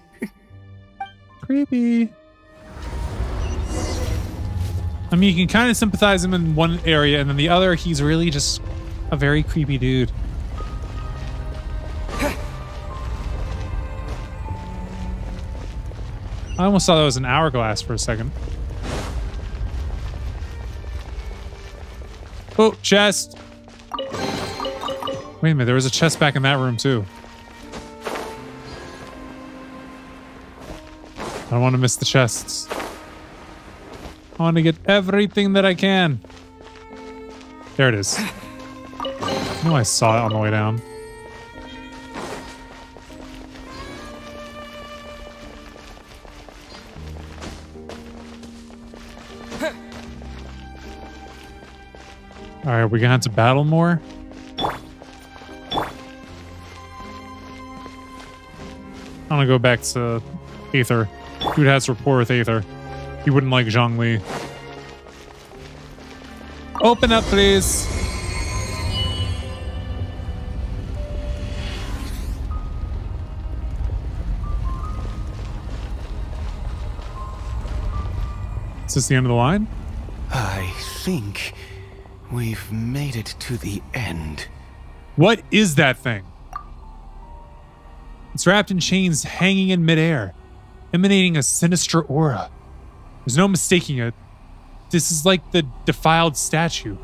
[SPEAKER 1] Creepy. I mean, you can kind of sympathize him in one area, and then the other, he's really just a very creepy dude. I almost thought that was an hourglass for a second. Oh, chest. Wait a minute, there was a chest back in that room too. I don't want to miss the chests. I want to get everything that I can. There it is. I know I saw it on the way down. Alright, we gonna have to battle more? I'm gonna go back to Aether. Dude has rapport with Aether. He wouldn't like Zhongli. Open up, please. Is this the end of the line?
[SPEAKER 7] I think we've made it to the end.
[SPEAKER 1] What is that thing? It's wrapped in chains hanging in midair, emanating a sinister aura. There's no mistaking it. This is like the defiled statue.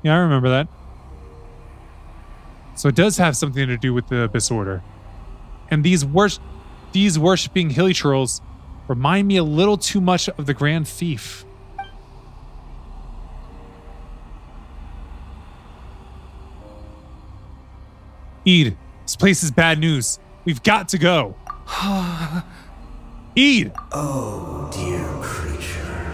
[SPEAKER 1] Yeah, I remember that. So it does have something to do with the Abyss Order. And these worshipping hilichurls remind me a little too much of the Grand Thief. Eid, this place is bad news. We've got to go. Eid!
[SPEAKER 9] Oh, dear creature.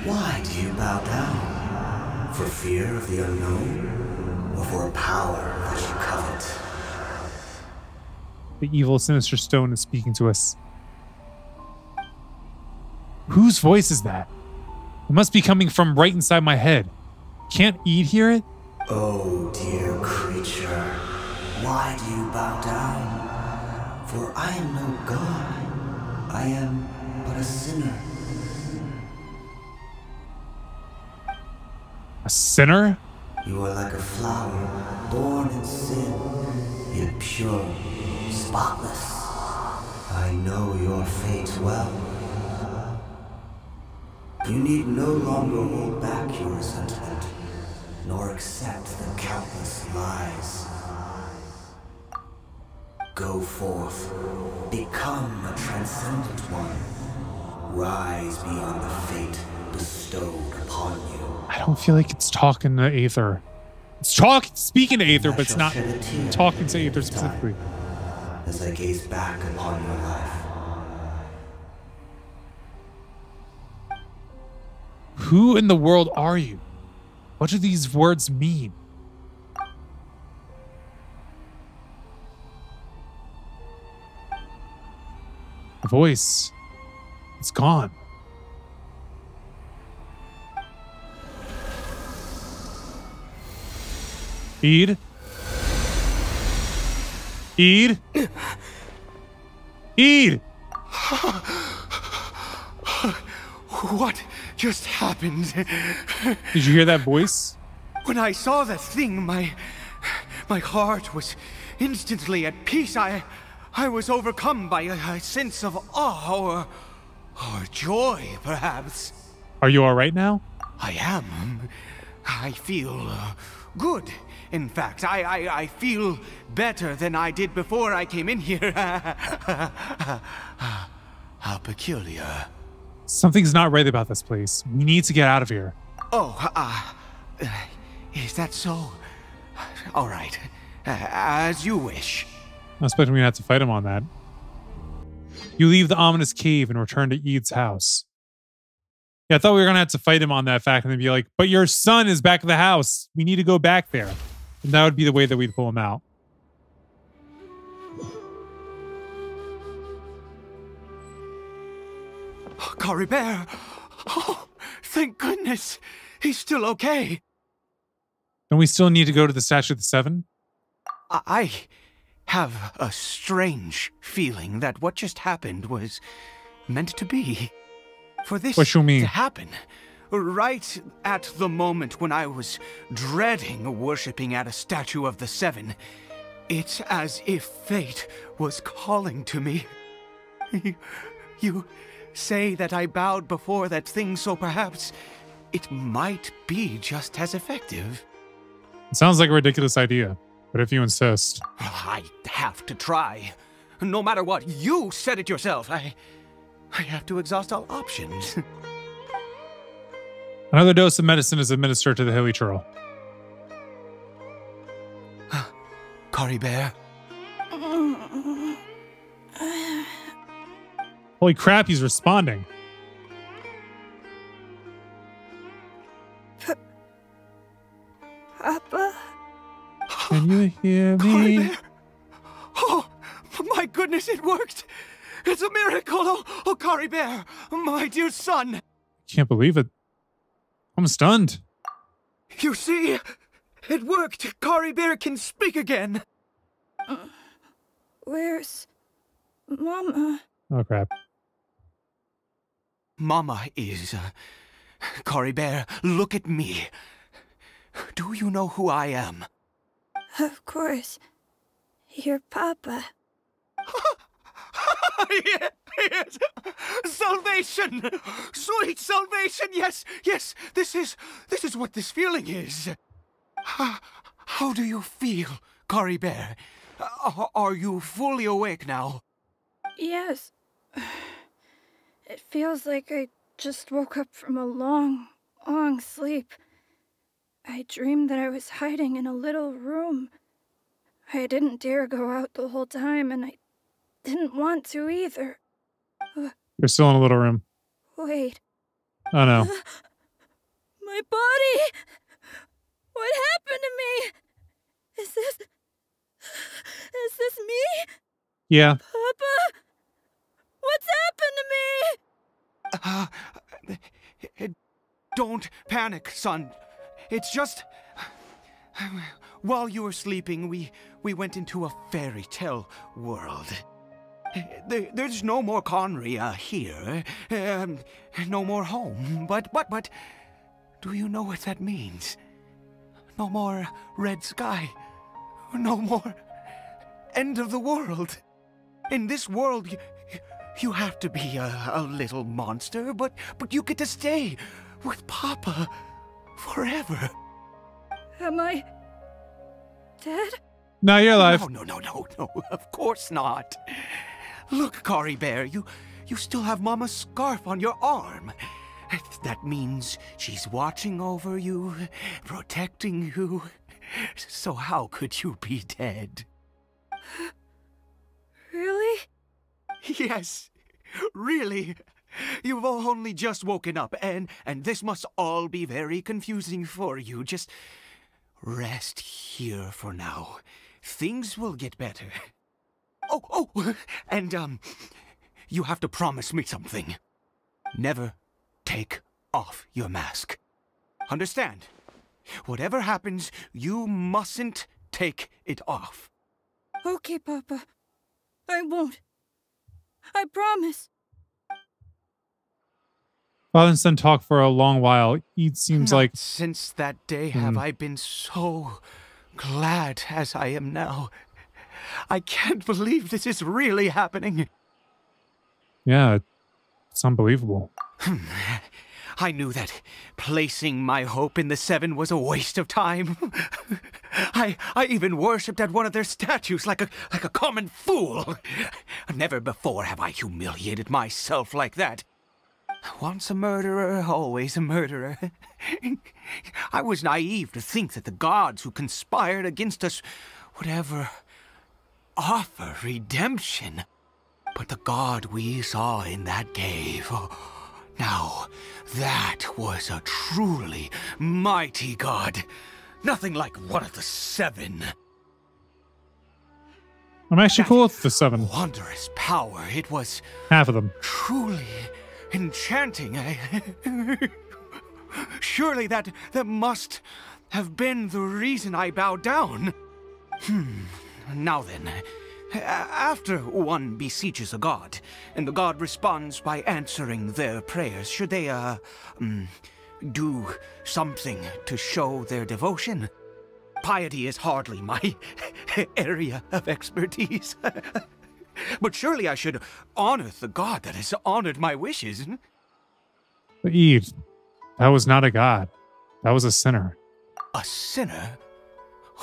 [SPEAKER 9] Why do you bow down? For fear of the unknown? Or for a power that you covet?
[SPEAKER 1] The evil, sinister stone is speaking to us. Whose voice is that? It must be coming from right inside my head. Can't Eid hear it?
[SPEAKER 9] Oh, dear creature. Why do you bow down? For I am no god. I am but a sinner.
[SPEAKER 1] A sinner?
[SPEAKER 9] You are like a flower, born in sin, yet pure, spotless. I know your fate well. You need no longer hold back your resentment, nor accept the countless lies. Go forth, become a transcendent one. Rise beyond the fate bestowed upon you.
[SPEAKER 1] I don't feel like it's talking to Aether. It's speaking to Aether, but it's not talking to Aether specifically.
[SPEAKER 9] As I gaze back upon your life.
[SPEAKER 1] Who in the world are you? What do these words mean? The voice. It's gone. Eid? Eid? Eid!
[SPEAKER 7] What just happened?
[SPEAKER 1] Did you hear that voice?
[SPEAKER 7] When I saw that thing, my heart was instantly at peace. I was overcome by a sense of awe or joy, perhaps.
[SPEAKER 1] Are you all right now?
[SPEAKER 7] I am. I feel good. In fact, I feel better than I did before I came in here. How peculiar.
[SPEAKER 1] Something's not right about this place. We need to get out of here.
[SPEAKER 7] Oh, is that so? All right. As you wish.
[SPEAKER 1] I was expecting we had to fight him on that. You leave the ominous cave and return to Eid's house. Yeah, I thought we were going to have to fight him on that fact and then be like, but your son is back at the house. We need to go back there. And that would be the way that we'd pull him out.
[SPEAKER 7] Caribert! Oh, thank goodness! He's still okay!
[SPEAKER 1] Don't we still need to go to the Statue of the Seven?
[SPEAKER 7] I have a strange feeling that what just happened was meant to be. For this
[SPEAKER 1] What you mean?
[SPEAKER 7] to happen, right at the moment when I was dreading worshipping at a Statue of the Seven, it's as if fate was calling to me. You say that I bowed before that thing, so perhaps it might be just as effective.
[SPEAKER 1] It sounds like a ridiculous idea, but if you insist.
[SPEAKER 7] I have to try. No matter what, you said it yourself. I have to exhaust all options.
[SPEAKER 1] Another dose of medicine is administered to the hilly churl.
[SPEAKER 7] Caribert?
[SPEAKER 1] Holy crap, he's responding.
[SPEAKER 10] Papa?
[SPEAKER 1] Can you hear me?
[SPEAKER 7] Caribert? Oh, my goodness, it worked! It's a miracle! Oh, Caribert, my dear son!
[SPEAKER 1] Can't believe it. I'm stunned.
[SPEAKER 7] You see? It worked! Caribert can speak again!
[SPEAKER 10] Where's Mama?
[SPEAKER 1] Oh crap.
[SPEAKER 7] Mama is... Caribert, look at me. Do you know who I am?
[SPEAKER 10] Of course. Your Papa.
[SPEAKER 7] Yes! Salvation! Sweet salvation! Yes, yes! This is what this feeling is. How do you feel, Caribert? Are you fully awake now?
[SPEAKER 10] Yes. It feels like I just woke up from a long, long sleep. I dreamed that I was hiding in a little room. I didn't dare go out the whole time, and I didn't want to either.
[SPEAKER 1] You're still in a little room.
[SPEAKER 10] Wait.
[SPEAKER 1] Oh no.
[SPEAKER 10] My body! What happened to me? Is this me?
[SPEAKER 1] Yeah.
[SPEAKER 10] Papa? What's happened to me?
[SPEAKER 7] Don't panic, son. It's just... While you were sleeping, we went into a fairy tale world. There's no more Conria here. No more home. But... Do you know what that means? No more red sky. No more end of the world. In this world, you have to be a little monster, but you get to stay with Papa forever.
[SPEAKER 10] Am I dead?
[SPEAKER 1] No, you're alive.
[SPEAKER 7] No, of course not. Look, Caribert, you still have Mama's scarf on your arm. That means she's watching over you, protecting you. So how could you be dead?
[SPEAKER 10] Really?
[SPEAKER 7] Yes, really. You've only just woken up, and this must all be very confusing for you. Just rest here for now. Things will get better. Oh, and, you have to promise me something. Never take off your mask. Understand? Whatever happens, you mustn't take it off.
[SPEAKER 10] Okay, Papa. I won't. I promise.
[SPEAKER 1] Father and son talk for a long while. It seems
[SPEAKER 7] Not
[SPEAKER 1] like...
[SPEAKER 7] since that day have I been so glad as I am now. I can't believe this is really happening.
[SPEAKER 1] Yeah, it's unbelievable.
[SPEAKER 7] I knew that placing my hope in the Seven was a waste of time. I even worshipped at one of their statues like a common fool. Never before have I humiliated myself like that. Once a murderer, always a murderer. I was naive to think that the gods who conspired against us would ever offer redemption. But the God we saw in that cave, now that was a truly mighty God. Nothing like one of the Seven.
[SPEAKER 1] I'm actually cool with the Seven.
[SPEAKER 7] Wondrous power, it was
[SPEAKER 1] half of them.
[SPEAKER 7] Truly enchanting. Surely that must have been the reason I bowed down. Now then, after one beseeches a god, and the god responds by answering their prayers, should they, do something to show their devotion? Piety is hardly my area of expertise. But surely I should honor the god that has honored my wishes.
[SPEAKER 1] But Eve, that was not a god. That was a sinner.
[SPEAKER 7] A sinner?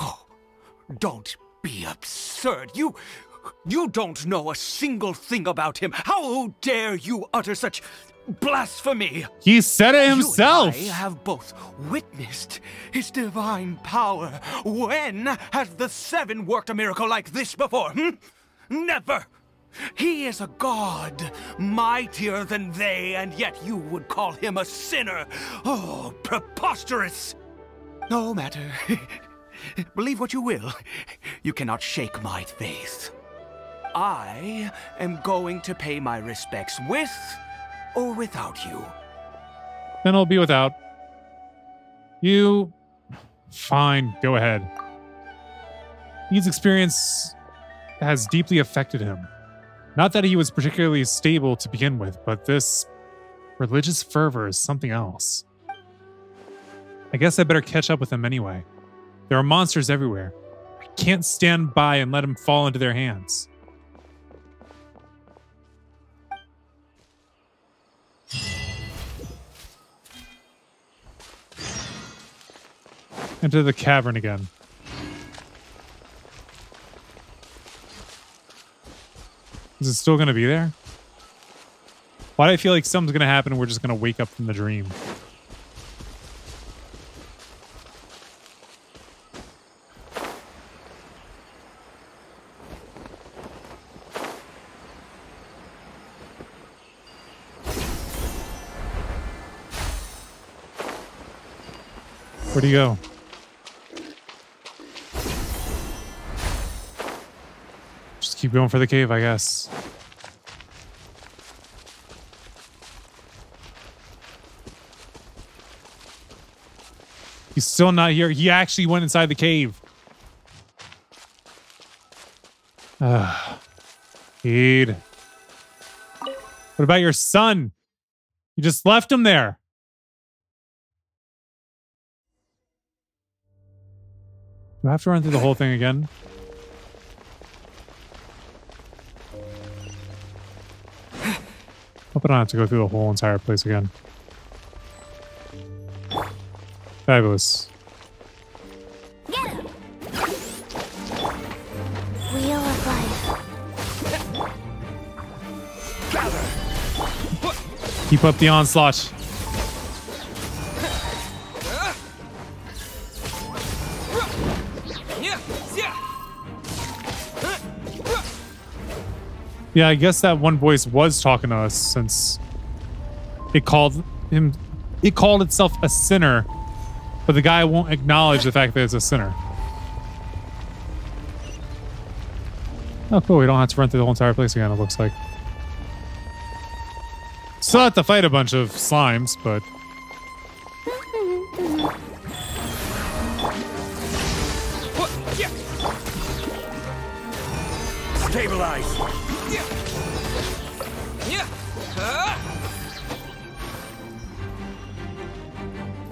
[SPEAKER 7] Oh, don't be absurd. You don't know a single thing about him. How dare you utter such blasphemy?
[SPEAKER 1] He said it himself.
[SPEAKER 7] You and I have both witnessed his divine power. When has the Seven worked a miracle like this before? Never. He is a god, mightier than they, and yet you would call him a sinner. Oh, preposterous. No matter. Believe what you will. You cannot shake my faith. I am going to pay my respects with or without you.
[SPEAKER 1] Then I'll be without. You... Fine, go ahead. Eve's experience has deeply affected him. Not that he was particularly stable to begin with, but this religious fervor is something else. I guess I better catch up with him anyway. There are monsters everywhere. I can't stand by and let him fall into their hands. Enter the cavern again. Is it still going to be there? Why do I feel like something's going to happen and we're just going to wake up from the dream? Where'd he go? Just keep going for the cave, I guess. He's still not here. He actually went inside the cave. Ede. What about your son? You just left him there. Do I have to run through the whole thing again? Hope I don't have to go through the whole entire place again. Fabulous.
[SPEAKER 2] Get him! Wheel of life.
[SPEAKER 1] Keep up the onslaught. Yeah, I guess that one voice was talking to us since It called itself a sinner, but the guy won't acknowledge the fact that it's a sinner. Oh, cool. We don't have to run through the whole entire place again, it looks like. Still have to fight a bunch of slimes, but...
[SPEAKER 8] Stabilize.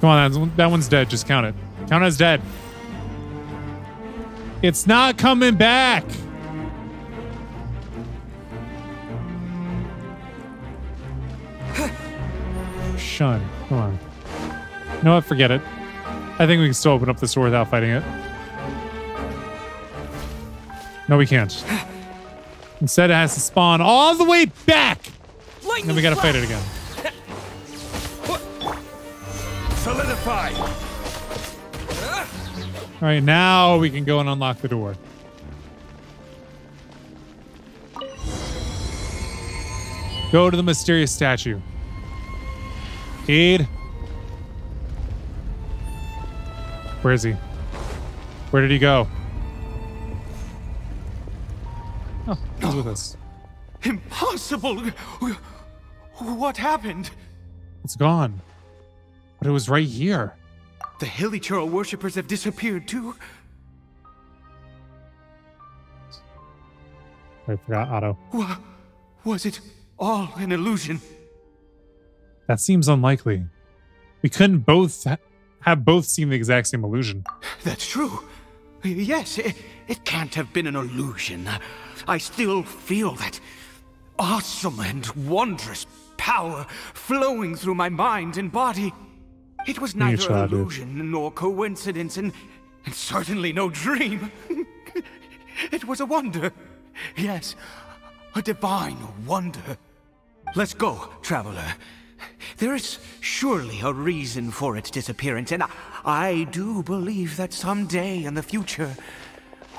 [SPEAKER 1] Come on, that one's dead. Just count it. Count it as dead. It's not coming back. Shun. Come on. You know what? Forget it. I think we can still open up this door without fighting it. No, we can't. Instead, it has to spawn all the way back. And then we gotta fight it again.
[SPEAKER 8] Solidify.
[SPEAKER 1] All right, now we can go and unlock the door. Go to the mysterious statue. Aid. Where is he? Where did he go? Oh, he's with us.
[SPEAKER 7] Impossible! What happened?
[SPEAKER 1] It's gone. But it was right here.
[SPEAKER 7] The Hilichurl worshippers have disappeared too.
[SPEAKER 1] I forgot Otto.
[SPEAKER 7] Was it all an illusion?
[SPEAKER 1] That seems unlikely. We couldn't both have both seen the exact same illusion.
[SPEAKER 7] That's true. Yes, it can't have been an illusion. I still feel that awesome and wondrous power flowing through my mind and body. It was neither an illusion nor coincidence, and certainly no dream. It was a wonder. Yes, a divine wonder. Let's go, traveler. There is surely a reason for its disappearance, and I do believe that someday in the future,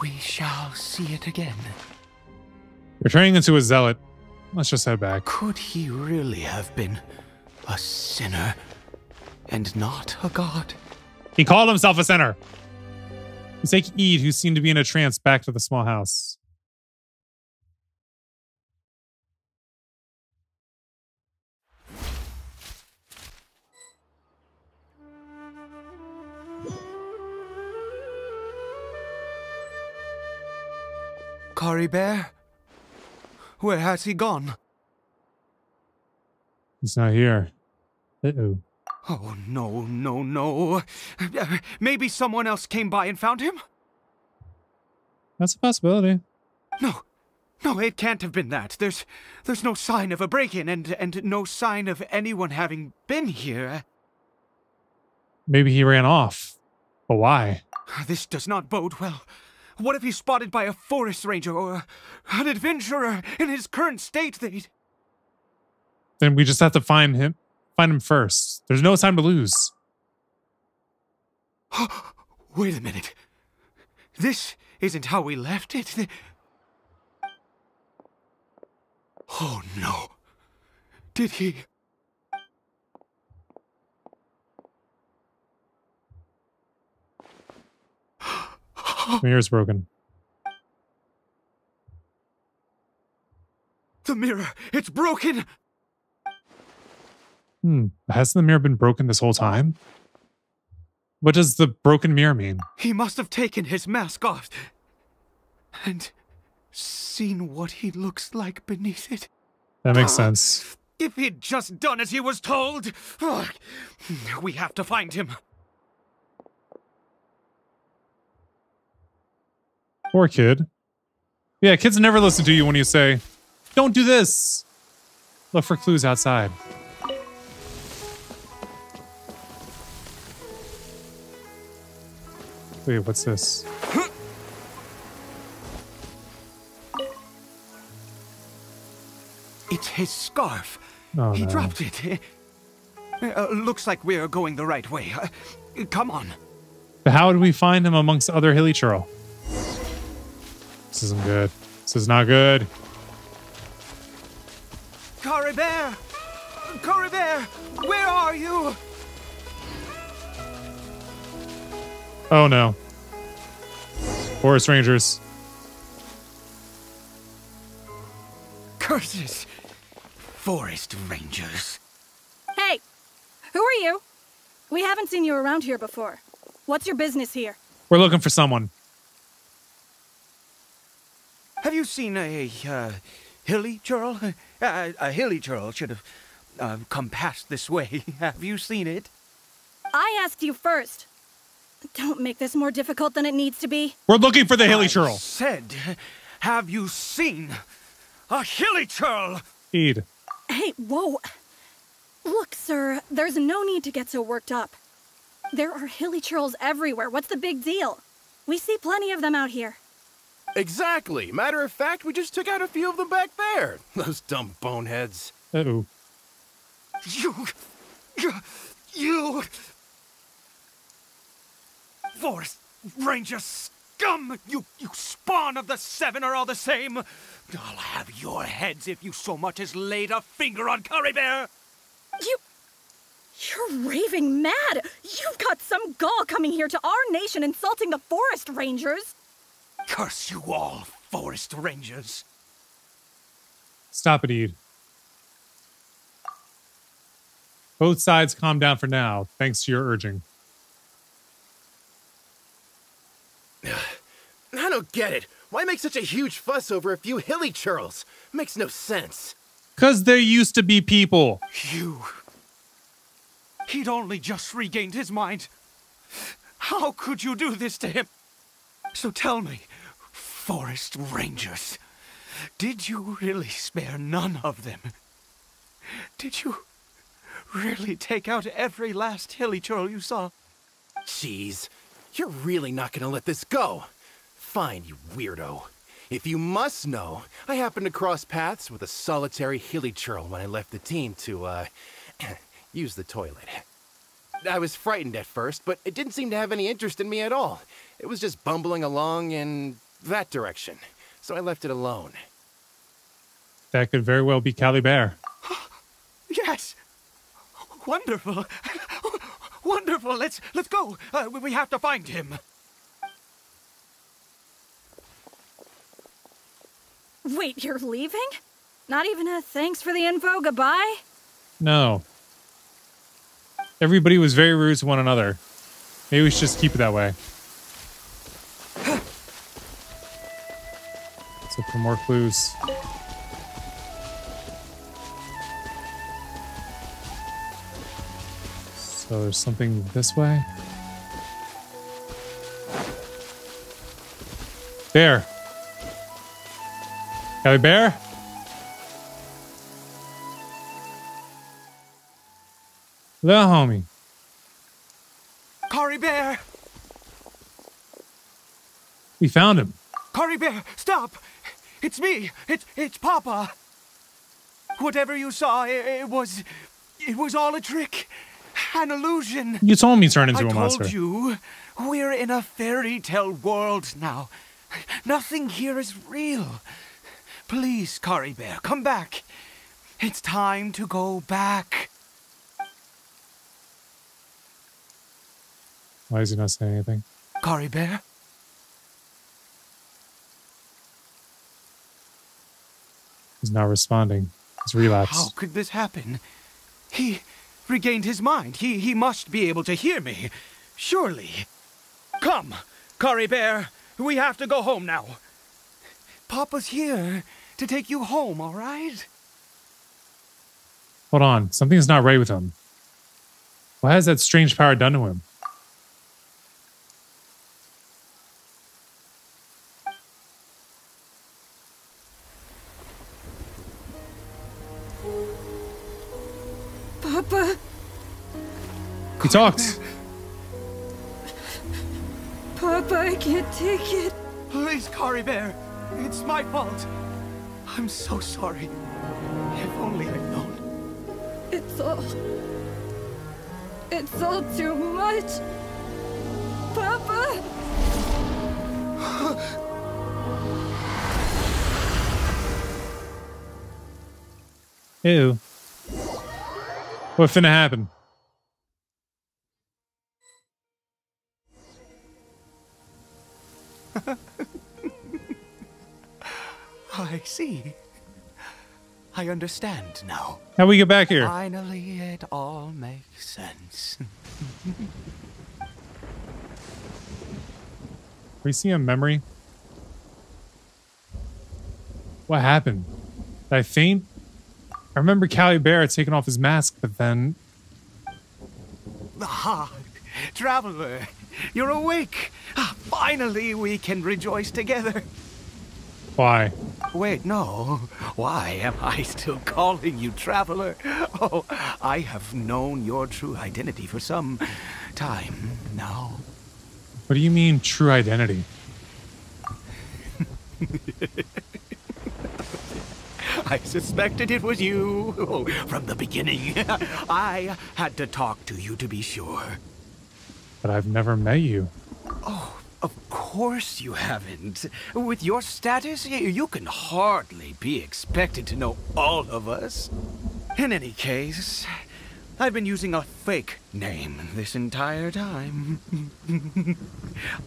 [SPEAKER 7] we shall see it again.
[SPEAKER 1] You're turning into a zealot. Let's just head back.
[SPEAKER 7] Could he really have been a sinner and not a god?
[SPEAKER 1] He called himself a sinner. We take Ede, who seemed to be in a trance, back to the small house.
[SPEAKER 7] Kari Bear? Where has he gone?
[SPEAKER 1] He's not here. Uh-oh.
[SPEAKER 7] Oh, no. Maybe someone else came by and found him?
[SPEAKER 1] That's a possibility.
[SPEAKER 7] No, it can't have been that. There's no sign of a break-in and no sign of anyone having been here.
[SPEAKER 1] Maybe he ran off. But why?
[SPEAKER 7] This does not bode well. What if he's spotted by a forest ranger or an adventurer in his current state?
[SPEAKER 1] Then we just have to find him first. There's no time to lose.
[SPEAKER 7] Wait a minute. This isn't how we left it. Oh no. Did he?
[SPEAKER 1] The mirror's broken.
[SPEAKER 7] The mirror! It's broken!
[SPEAKER 1] Hasn't the mirror been broken this whole time? What does the broken mirror mean?
[SPEAKER 7] He must have taken his mask off and seen what he looks like beneath it.
[SPEAKER 1] That makes sense.
[SPEAKER 7] If he'd just done as he was told! We have to find him.
[SPEAKER 1] Poor kid. Yeah, kids never listen to you when you say, "Don't do this." Look for clues outside. Wait, what's this?
[SPEAKER 7] It's his scarf.
[SPEAKER 1] Oh,
[SPEAKER 7] He
[SPEAKER 1] no.
[SPEAKER 7] dropped it. Looks like we're going the right way. Come on.
[SPEAKER 1] But how did we find him amongst other Hilichurl? This isn't good. This is not good.
[SPEAKER 7] Kari Bear! Coribert, where are you?
[SPEAKER 1] Oh no. Forest Rangers.
[SPEAKER 7] Curses! Forest Rangers.
[SPEAKER 10] Hey! Who are you? We haven't seen you around here before. What's your business here?
[SPEAKER 1] We're looking for someone.
[SPEAKER 7] Have you seen a hilly churl? A hilly churl should have come past this way. Have you seen it?
[SPEAKER 10] I asked you first. Don't make this more difficult than it needs to be.
[SPEAKER 1] We're looking for the hilly churl.
[SPEAKER 7] Said, have you seen a hilly churl?
[SPEAKER 1] Eid.
[SPEAKER 10] Hey, whoa. Look, sir, there's no need to get so worked up. There are hilly churls everywhere. What's the big deal? We see plenty of them out here.
[SPEAKER 3] Exactly. Matter of fact, we just took out a few of them back there. Those dumb boneheads.
[SPEAKER 1] Uh-oh.
[SPEAKER 7] You... Forest Ranger scum! You spawn of the Seven are all the same! I'll have your heads if you so much as laid a finger on Coribert!
[SPEAKER 10] You're raving mad! You've got some gall coming here to our nation insulting the Forest Rangers!
[SPEAKER 7] Curse you all, Forest Rangers!
[SPEAKER 1] Stop it, Eid. Both sides calm down for now, thanks to your urging.
[SPEAKER 3] I don't get it. Why make such a huge fuss over a few hilly churls? Makes no sense.
[SPEAKER 1] 'Cause there used to be people.
[SPEAKER 7] He'd only just regained his mind. How could you do this to him? So tell me, Forest Rangers, did you really spare none of them? Did you really take out every last hilly churl you saw?
[SPEAKER 3] Jeez, you're really not gonna let this go. Fine, you weirdo. If you must know, I happened to cross paths with a solitary hilly churl when I left the team to, use the toilet. I was frightened at first, but it didn't seem to have any interest in me at all. It was just bumbling along in that direction, so I left it alone.
[SPEAKER 1] That could very well be Calibert.
[SPEAKER 7] Yes! Wonderful! Wonderful! Let's go! We have to find him!
[SPEAKER 10] Wait, you're leaving? Not even a thanks for the info, goodbye?
[SPEAKER 1] No. Everybody was very rude to one another. Maybe we should just keep it that way. Let's look for more clues. So there's something this way. There. Calibert? Hello, homie.
[SPEAKER 7] Coribert!
[SPEAKER 1] We found him.
[SPEAKER 7] Coribert, stop! It's me! It's Papa! Whatever you saw, it was all a trick. An illusion.
[SPEAKER 1] You told me he turned into a monster.
[SPEAKER 7] I told you, we're in a fairy tale world now. Nothing here is real. Please, Coribert, come back. It's time to go back.
[SPEAKER 1] Why is he not saying anything?
[SPEAKER 7] Coribert?
[SPEAKER 1] He's not responding. He's relapsed.
[SPEAKER 7] How could this happen? He regained his mind. He must be able to hear me. Surely. Come, Coribert. We have to go home now. Papa's here to take you home, all right?
[SPEAKER 1] Hold on. Something's not right with him. What has that strange power done to him?
[SPEAKER 10] Papa.
[SPEAKER 1] He talked.
[SPEAKER 10] Papa, I can't take it.
[SPEAKER 7] Please, Coribert. It's my fault. I'm so sorry. If only I'd known.
[SPEAKER 10] It's all too much. Papa!
[SPEAKER 1] Ew. What's finna happen?
[SPEAKER 7] I see. I understand now.
[SPEAKER 1] How we get back here?
[SPEAKER 7] Finally, it all makes sense.
[SPEAKER 1] We see a memory. What happened? Did I faint? I remember Callie Bear taking off his mask, but then...
[SPEAKER 7] Ah, Traveler, you're awake. Finally, we can rejoice together.
[SPEAKER 1] Why?
[SPEAKER 7] Wait, no. Why am I still calling you Traveler? Oh, I have known your true identity for some time now.
[SPEAKER 1] What do you mean, true identity?
[SPEAKER 7] I suspected it was you from the beginning. I had to talk to you to be sure.
[SPEAKER 1] But I've never met you.
[SPEAKER 7] Oh, of course you haven't. With your status, you can hardly be expected to know all of us. In any case, I've been using a fake name this entire time.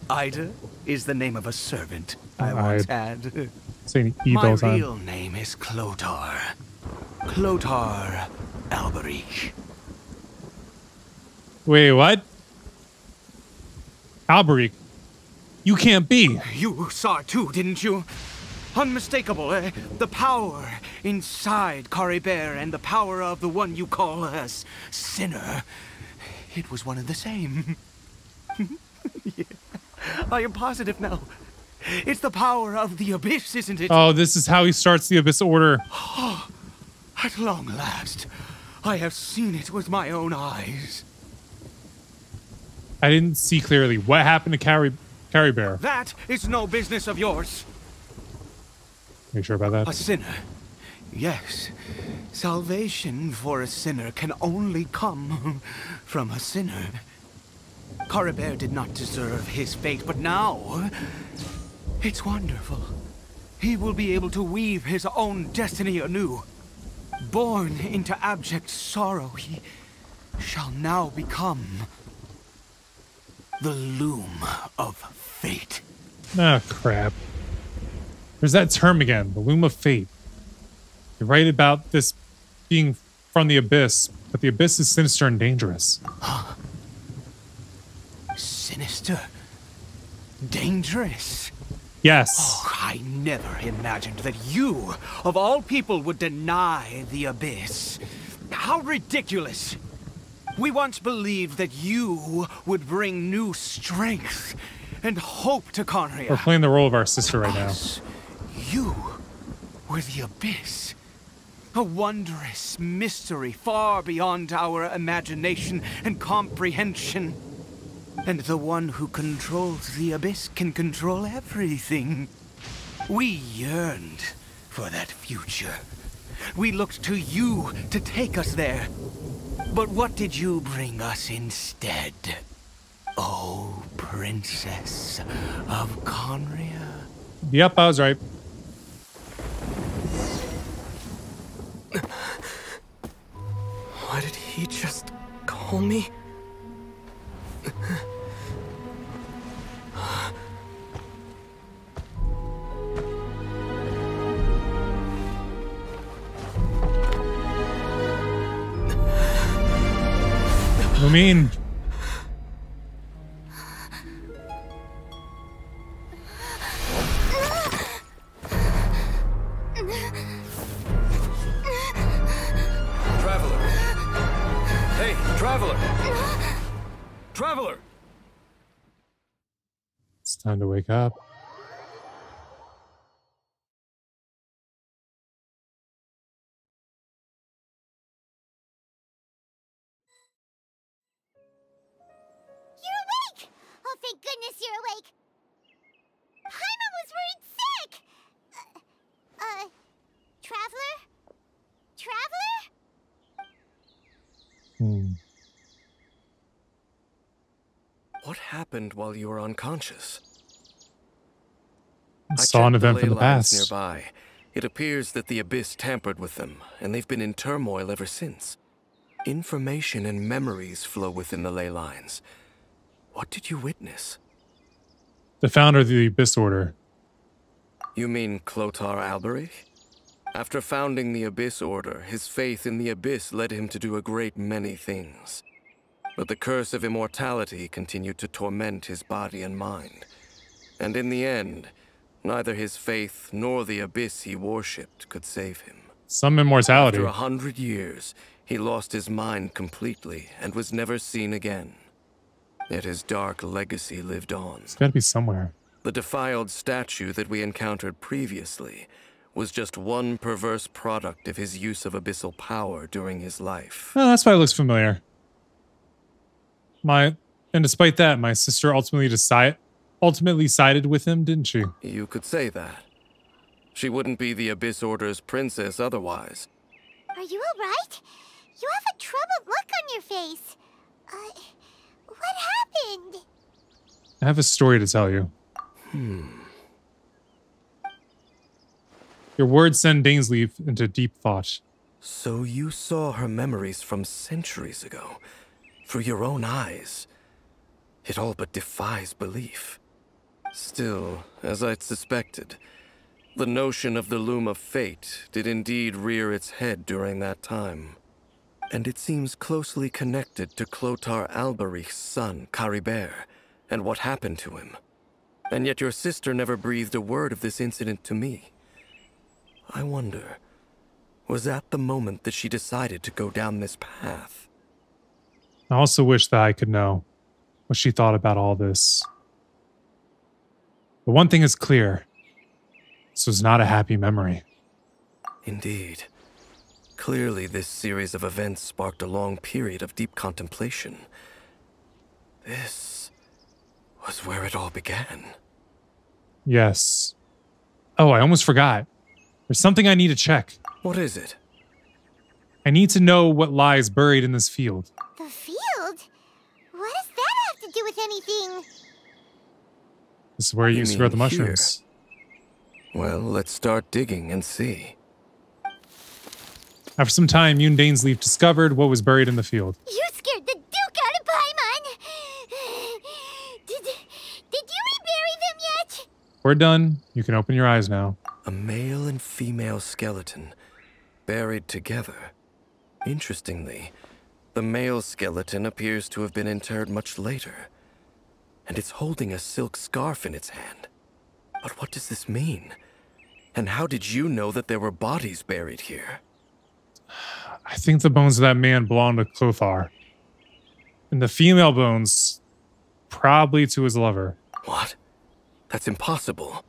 [SPEAKER 7] Ida is the name of a servant I once had.
[SPEAKER 1] Saying
[SPEAKER 7] My
[SPEAKER 1] all time.
[SPEAKER 7] real name is Clotar. Clotar Alberic.
[SPEAKER 1] Wait, what? Alberic? You can't be.
[SPEAKER 7] You saw it too, didn't you? Unmistakable, eh? The power inside Caribert and the power of the one you call a sinner. It was one and the same. Yeah. I am positive now. It's the power of the Abyss, isn't it?
[SPEAKER 1] Oh, this is how he starts the Abyss Order.
[SPEAKER 7] At long last, I have seen it with my own eyes.
[SPEAKER 1] I didn't see clearly. What happened to Carrie Bear?
[SPEAKER 7] That is no business of yours.
[SPEAKER 1] Are you sure about that?
[SPEAKER 7] A sinner. Yes. Salvation for a sinner can only come from a sinner. Caribert did not deserve his fate, but now... it's wonderful. He will be able to weave his own destiny anew. Born into abject sorrow, he shall now become the loom of fate.
[SPEAKER 1] Ah, crap. There's that term again, the loom of fate. You're right about this being from the Abyss, but the Abyss is sinister and dangerous.
[SPEAKER 7] Huh? Sinister? Dangerous?
[SPEAKER 1] Yes.
[SPEAKER 7] Oh, I never imagined that you, of all people, would deny the Abyss. How ridiculous! We once believed that you would bring new strength and hope to Conria.
[SPEAKER 1] We're playing the role of our sister right now.
[SPEAKER 7] You were the Abyss. A wondrous mystery far beyond our imagination and comprehension. And the one who controls the Abyss can control everything. We yearned for that future. We looked to you to take us there. But what did you bring us instead? Oh, Princess of Conria.
[SPEAKER 1] Yep, I was right.
[SPEAKER 6] Why did he just call me?
[SPEAKER 1] I mean,
[SPEAKER 8] Traveler. Hey, Traveler. Traveler.
[SPEAKER 1] it's time to wake up.
[SPEAKER 2] You're awake! Oh, thank goodness you're awake. Paimon was worried sick! Traveler? Traveler?
[SPEAKER 6] What happened while you were unconscious?
[SPEAKER 1] Saw an event from the past.
[SPEAKER 6] Nearby. It appears that the Abyss tampered with them, and they've been in turmoil ever since. Information and memories flow within the ley lines. What did you witness?
[SPEAKER 1] The founder of the Abyss Order.
[SPEAKER 6] You mean Clothar Alberich? After founding the Abyss Order, his faith in the Abyss led him to do a great many things. But the curse of immortality continued to torment his body and mind. And in the end, neither his faith nor the Abyss he worshipped could save him.
[SPEAKER 1] Some immortality.
[SPEAKER 6] After 100 years, he lost his mind completely and was never seen again. Yet his dark legacy lived on.
[SPEAKER 1] It's gotta be somewhere.
[SPEAKER 6] The defiled statue that we encountered previously was just one perverse product of his use of abyssal power during his life.
[SPEAKER 1] Oh, that's why it looks familiar. And despite that, my sister ultimately sided with him, didn't she?
[SPEAKER 6] You could say that. She wouldn't be the Abyss Order's princess otherwise.
[SPEAKER 2] Are you alright? You have a troubled look on your face. What happened?
[SPEAKER 1] I have a story to tell you. Your words send Dainsleif into deep thought.
[SPEAKER 6] So you saw her memories from centuries ago, through your own eyes. It all but defies belief. Still, as I'd suspected, the notion of the Loom of Fate did indeed rear its head during that time. And it seems closely connected to Clothar Alberich's son, Caribert, and what happened to him. And yet your sister never breathed a word of this incident to me. I wonder, was that the moment that she decided to go down this path?
[SPEAKER 1] I also wish that I could know what she thought about all this. But one thing is clear. This was not a happy memory.
[SPEAKER 6] Indeed. Clearly, this series of events sparked a long period of deep contemplation. This was where it all began.
[SPEAKER 1] Yes. Oh, I almost forgot. There's something I need to check.
[SPEAKER 6] What is it?
[SPEAKER 1] I need to know what lies buried in this field.
[SPEAKER 2] The field? What does that have to do with anything?
[SPEAKER 1] This is where you used to grow the mushrooms.
[SPEAKER 6] Here? Well, let's start digging and see.
[SPEAKER 1] After some time, you and Dainsleif discovered what was buried in the field.
[SPEAKER 2] You scared the Duke out of Paimon! Did you rebury them yet?
[SPEAKER 1] We're done. You can open your eyes now.
[SPEAKER 6] A male and female skeleton, buried together. Interestingly, the male skeleton appears to have been interred much later, and it's holding a silk scarf in its hand. But what does this mean? And how did you know that there were bodies buried here?
[SPEAKER 1] I think the bones of that man belong to Clothar. And the female bones, probably to his lover.
[SPEAKER 6] What? That's impossible.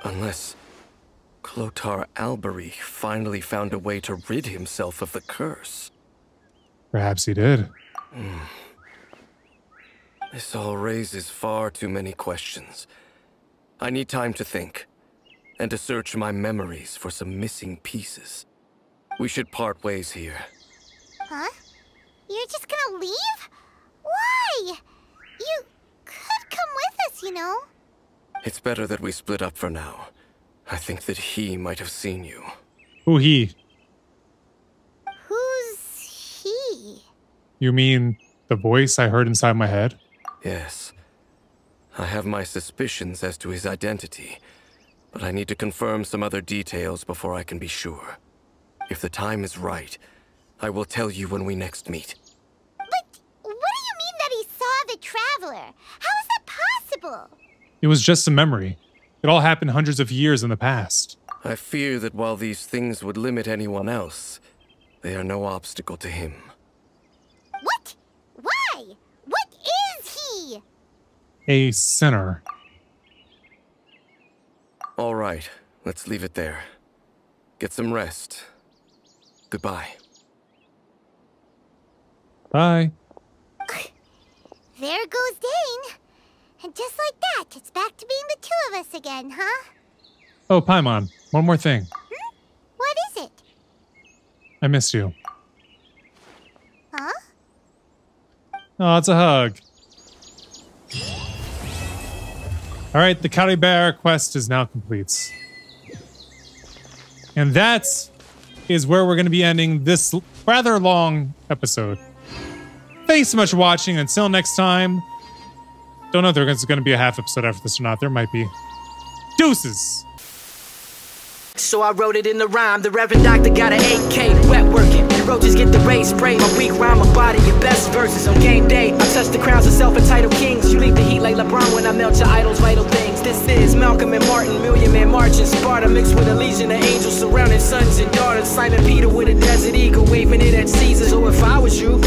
[SPEAKER 6] Unless Clothar Alberich finally found a way to rid himself of the curse.
[SPEAKER 1] Perhaps he did.
[SPEAKER 6] This all raises far too many questions. I need time to think, and to search my memories for some missing pieces. We should part ways here.
[SPEAKER 2] Huh? You're just gonna leave? Why? You could come with us, you know.
[SPEAKER 6] It's better that we split up for now. I think that he might have seen you.
[SPEAKER 1] Who he?
[SPEAKER 2] Who's he?
[SPEAKER 1] You mean the voice I heard inside my head?
[SPEAKER 6] Yes. I have my suspicions as to his identity, but I need to confirm some other details before I can be sure. If the time is right, I will tell you when we next meet.
[SPEAKER 2] But what do you mean that he saw the Traveler? How is that possible?
[SPEAKER 1] It was just a memory. It all happened hundreds of years in the past.
[SPEAKER 6] I fear that while these things would limit anyone else, they are no obstacle to him.
[SPEAKER 2] What? Why? What is he?
[SPEAKER 1] A sinner.
[SPEAKER 6] All right, let's leave it there. Get some rest. Goodbye.
[SPEAKER 1] Bye.
[SPEAKER 2] There goes Dane. And just like that, it's back to being the two of us again, huh?
[SPEAKER 1] Oh, Paimon, one more thing.
[SPEAKER 2] What is it?
[SPEAKER 1] I missed you.
[SPEAKER 2] Huh?
[SPEAKER 1] Oh, it's a hug. All right, the Caribert quest is now complete. And that's is where we're going to be ending this rather long episode. Thanks so much for watching. Until next time. Don't know if there's going to be a half episode after this or not. There might be. Deuces.
[SPEAKER 11] So I wrote it in the rhyme. The Reverend Doctor got an 8K, wet working. The roaches get the race spray. My weak rhyme, my body, your best verses on game day. I touch the crowns of self-entitled kings. You leave the heat like LeBron when I melt your idols' vital things. This is Malcolm and Martin, Million Man March in Sparta, mixed with a legion of angels surrounding sons and daughters. Simon Peter with a desert eagle, waving it at Caesar. So if I was you,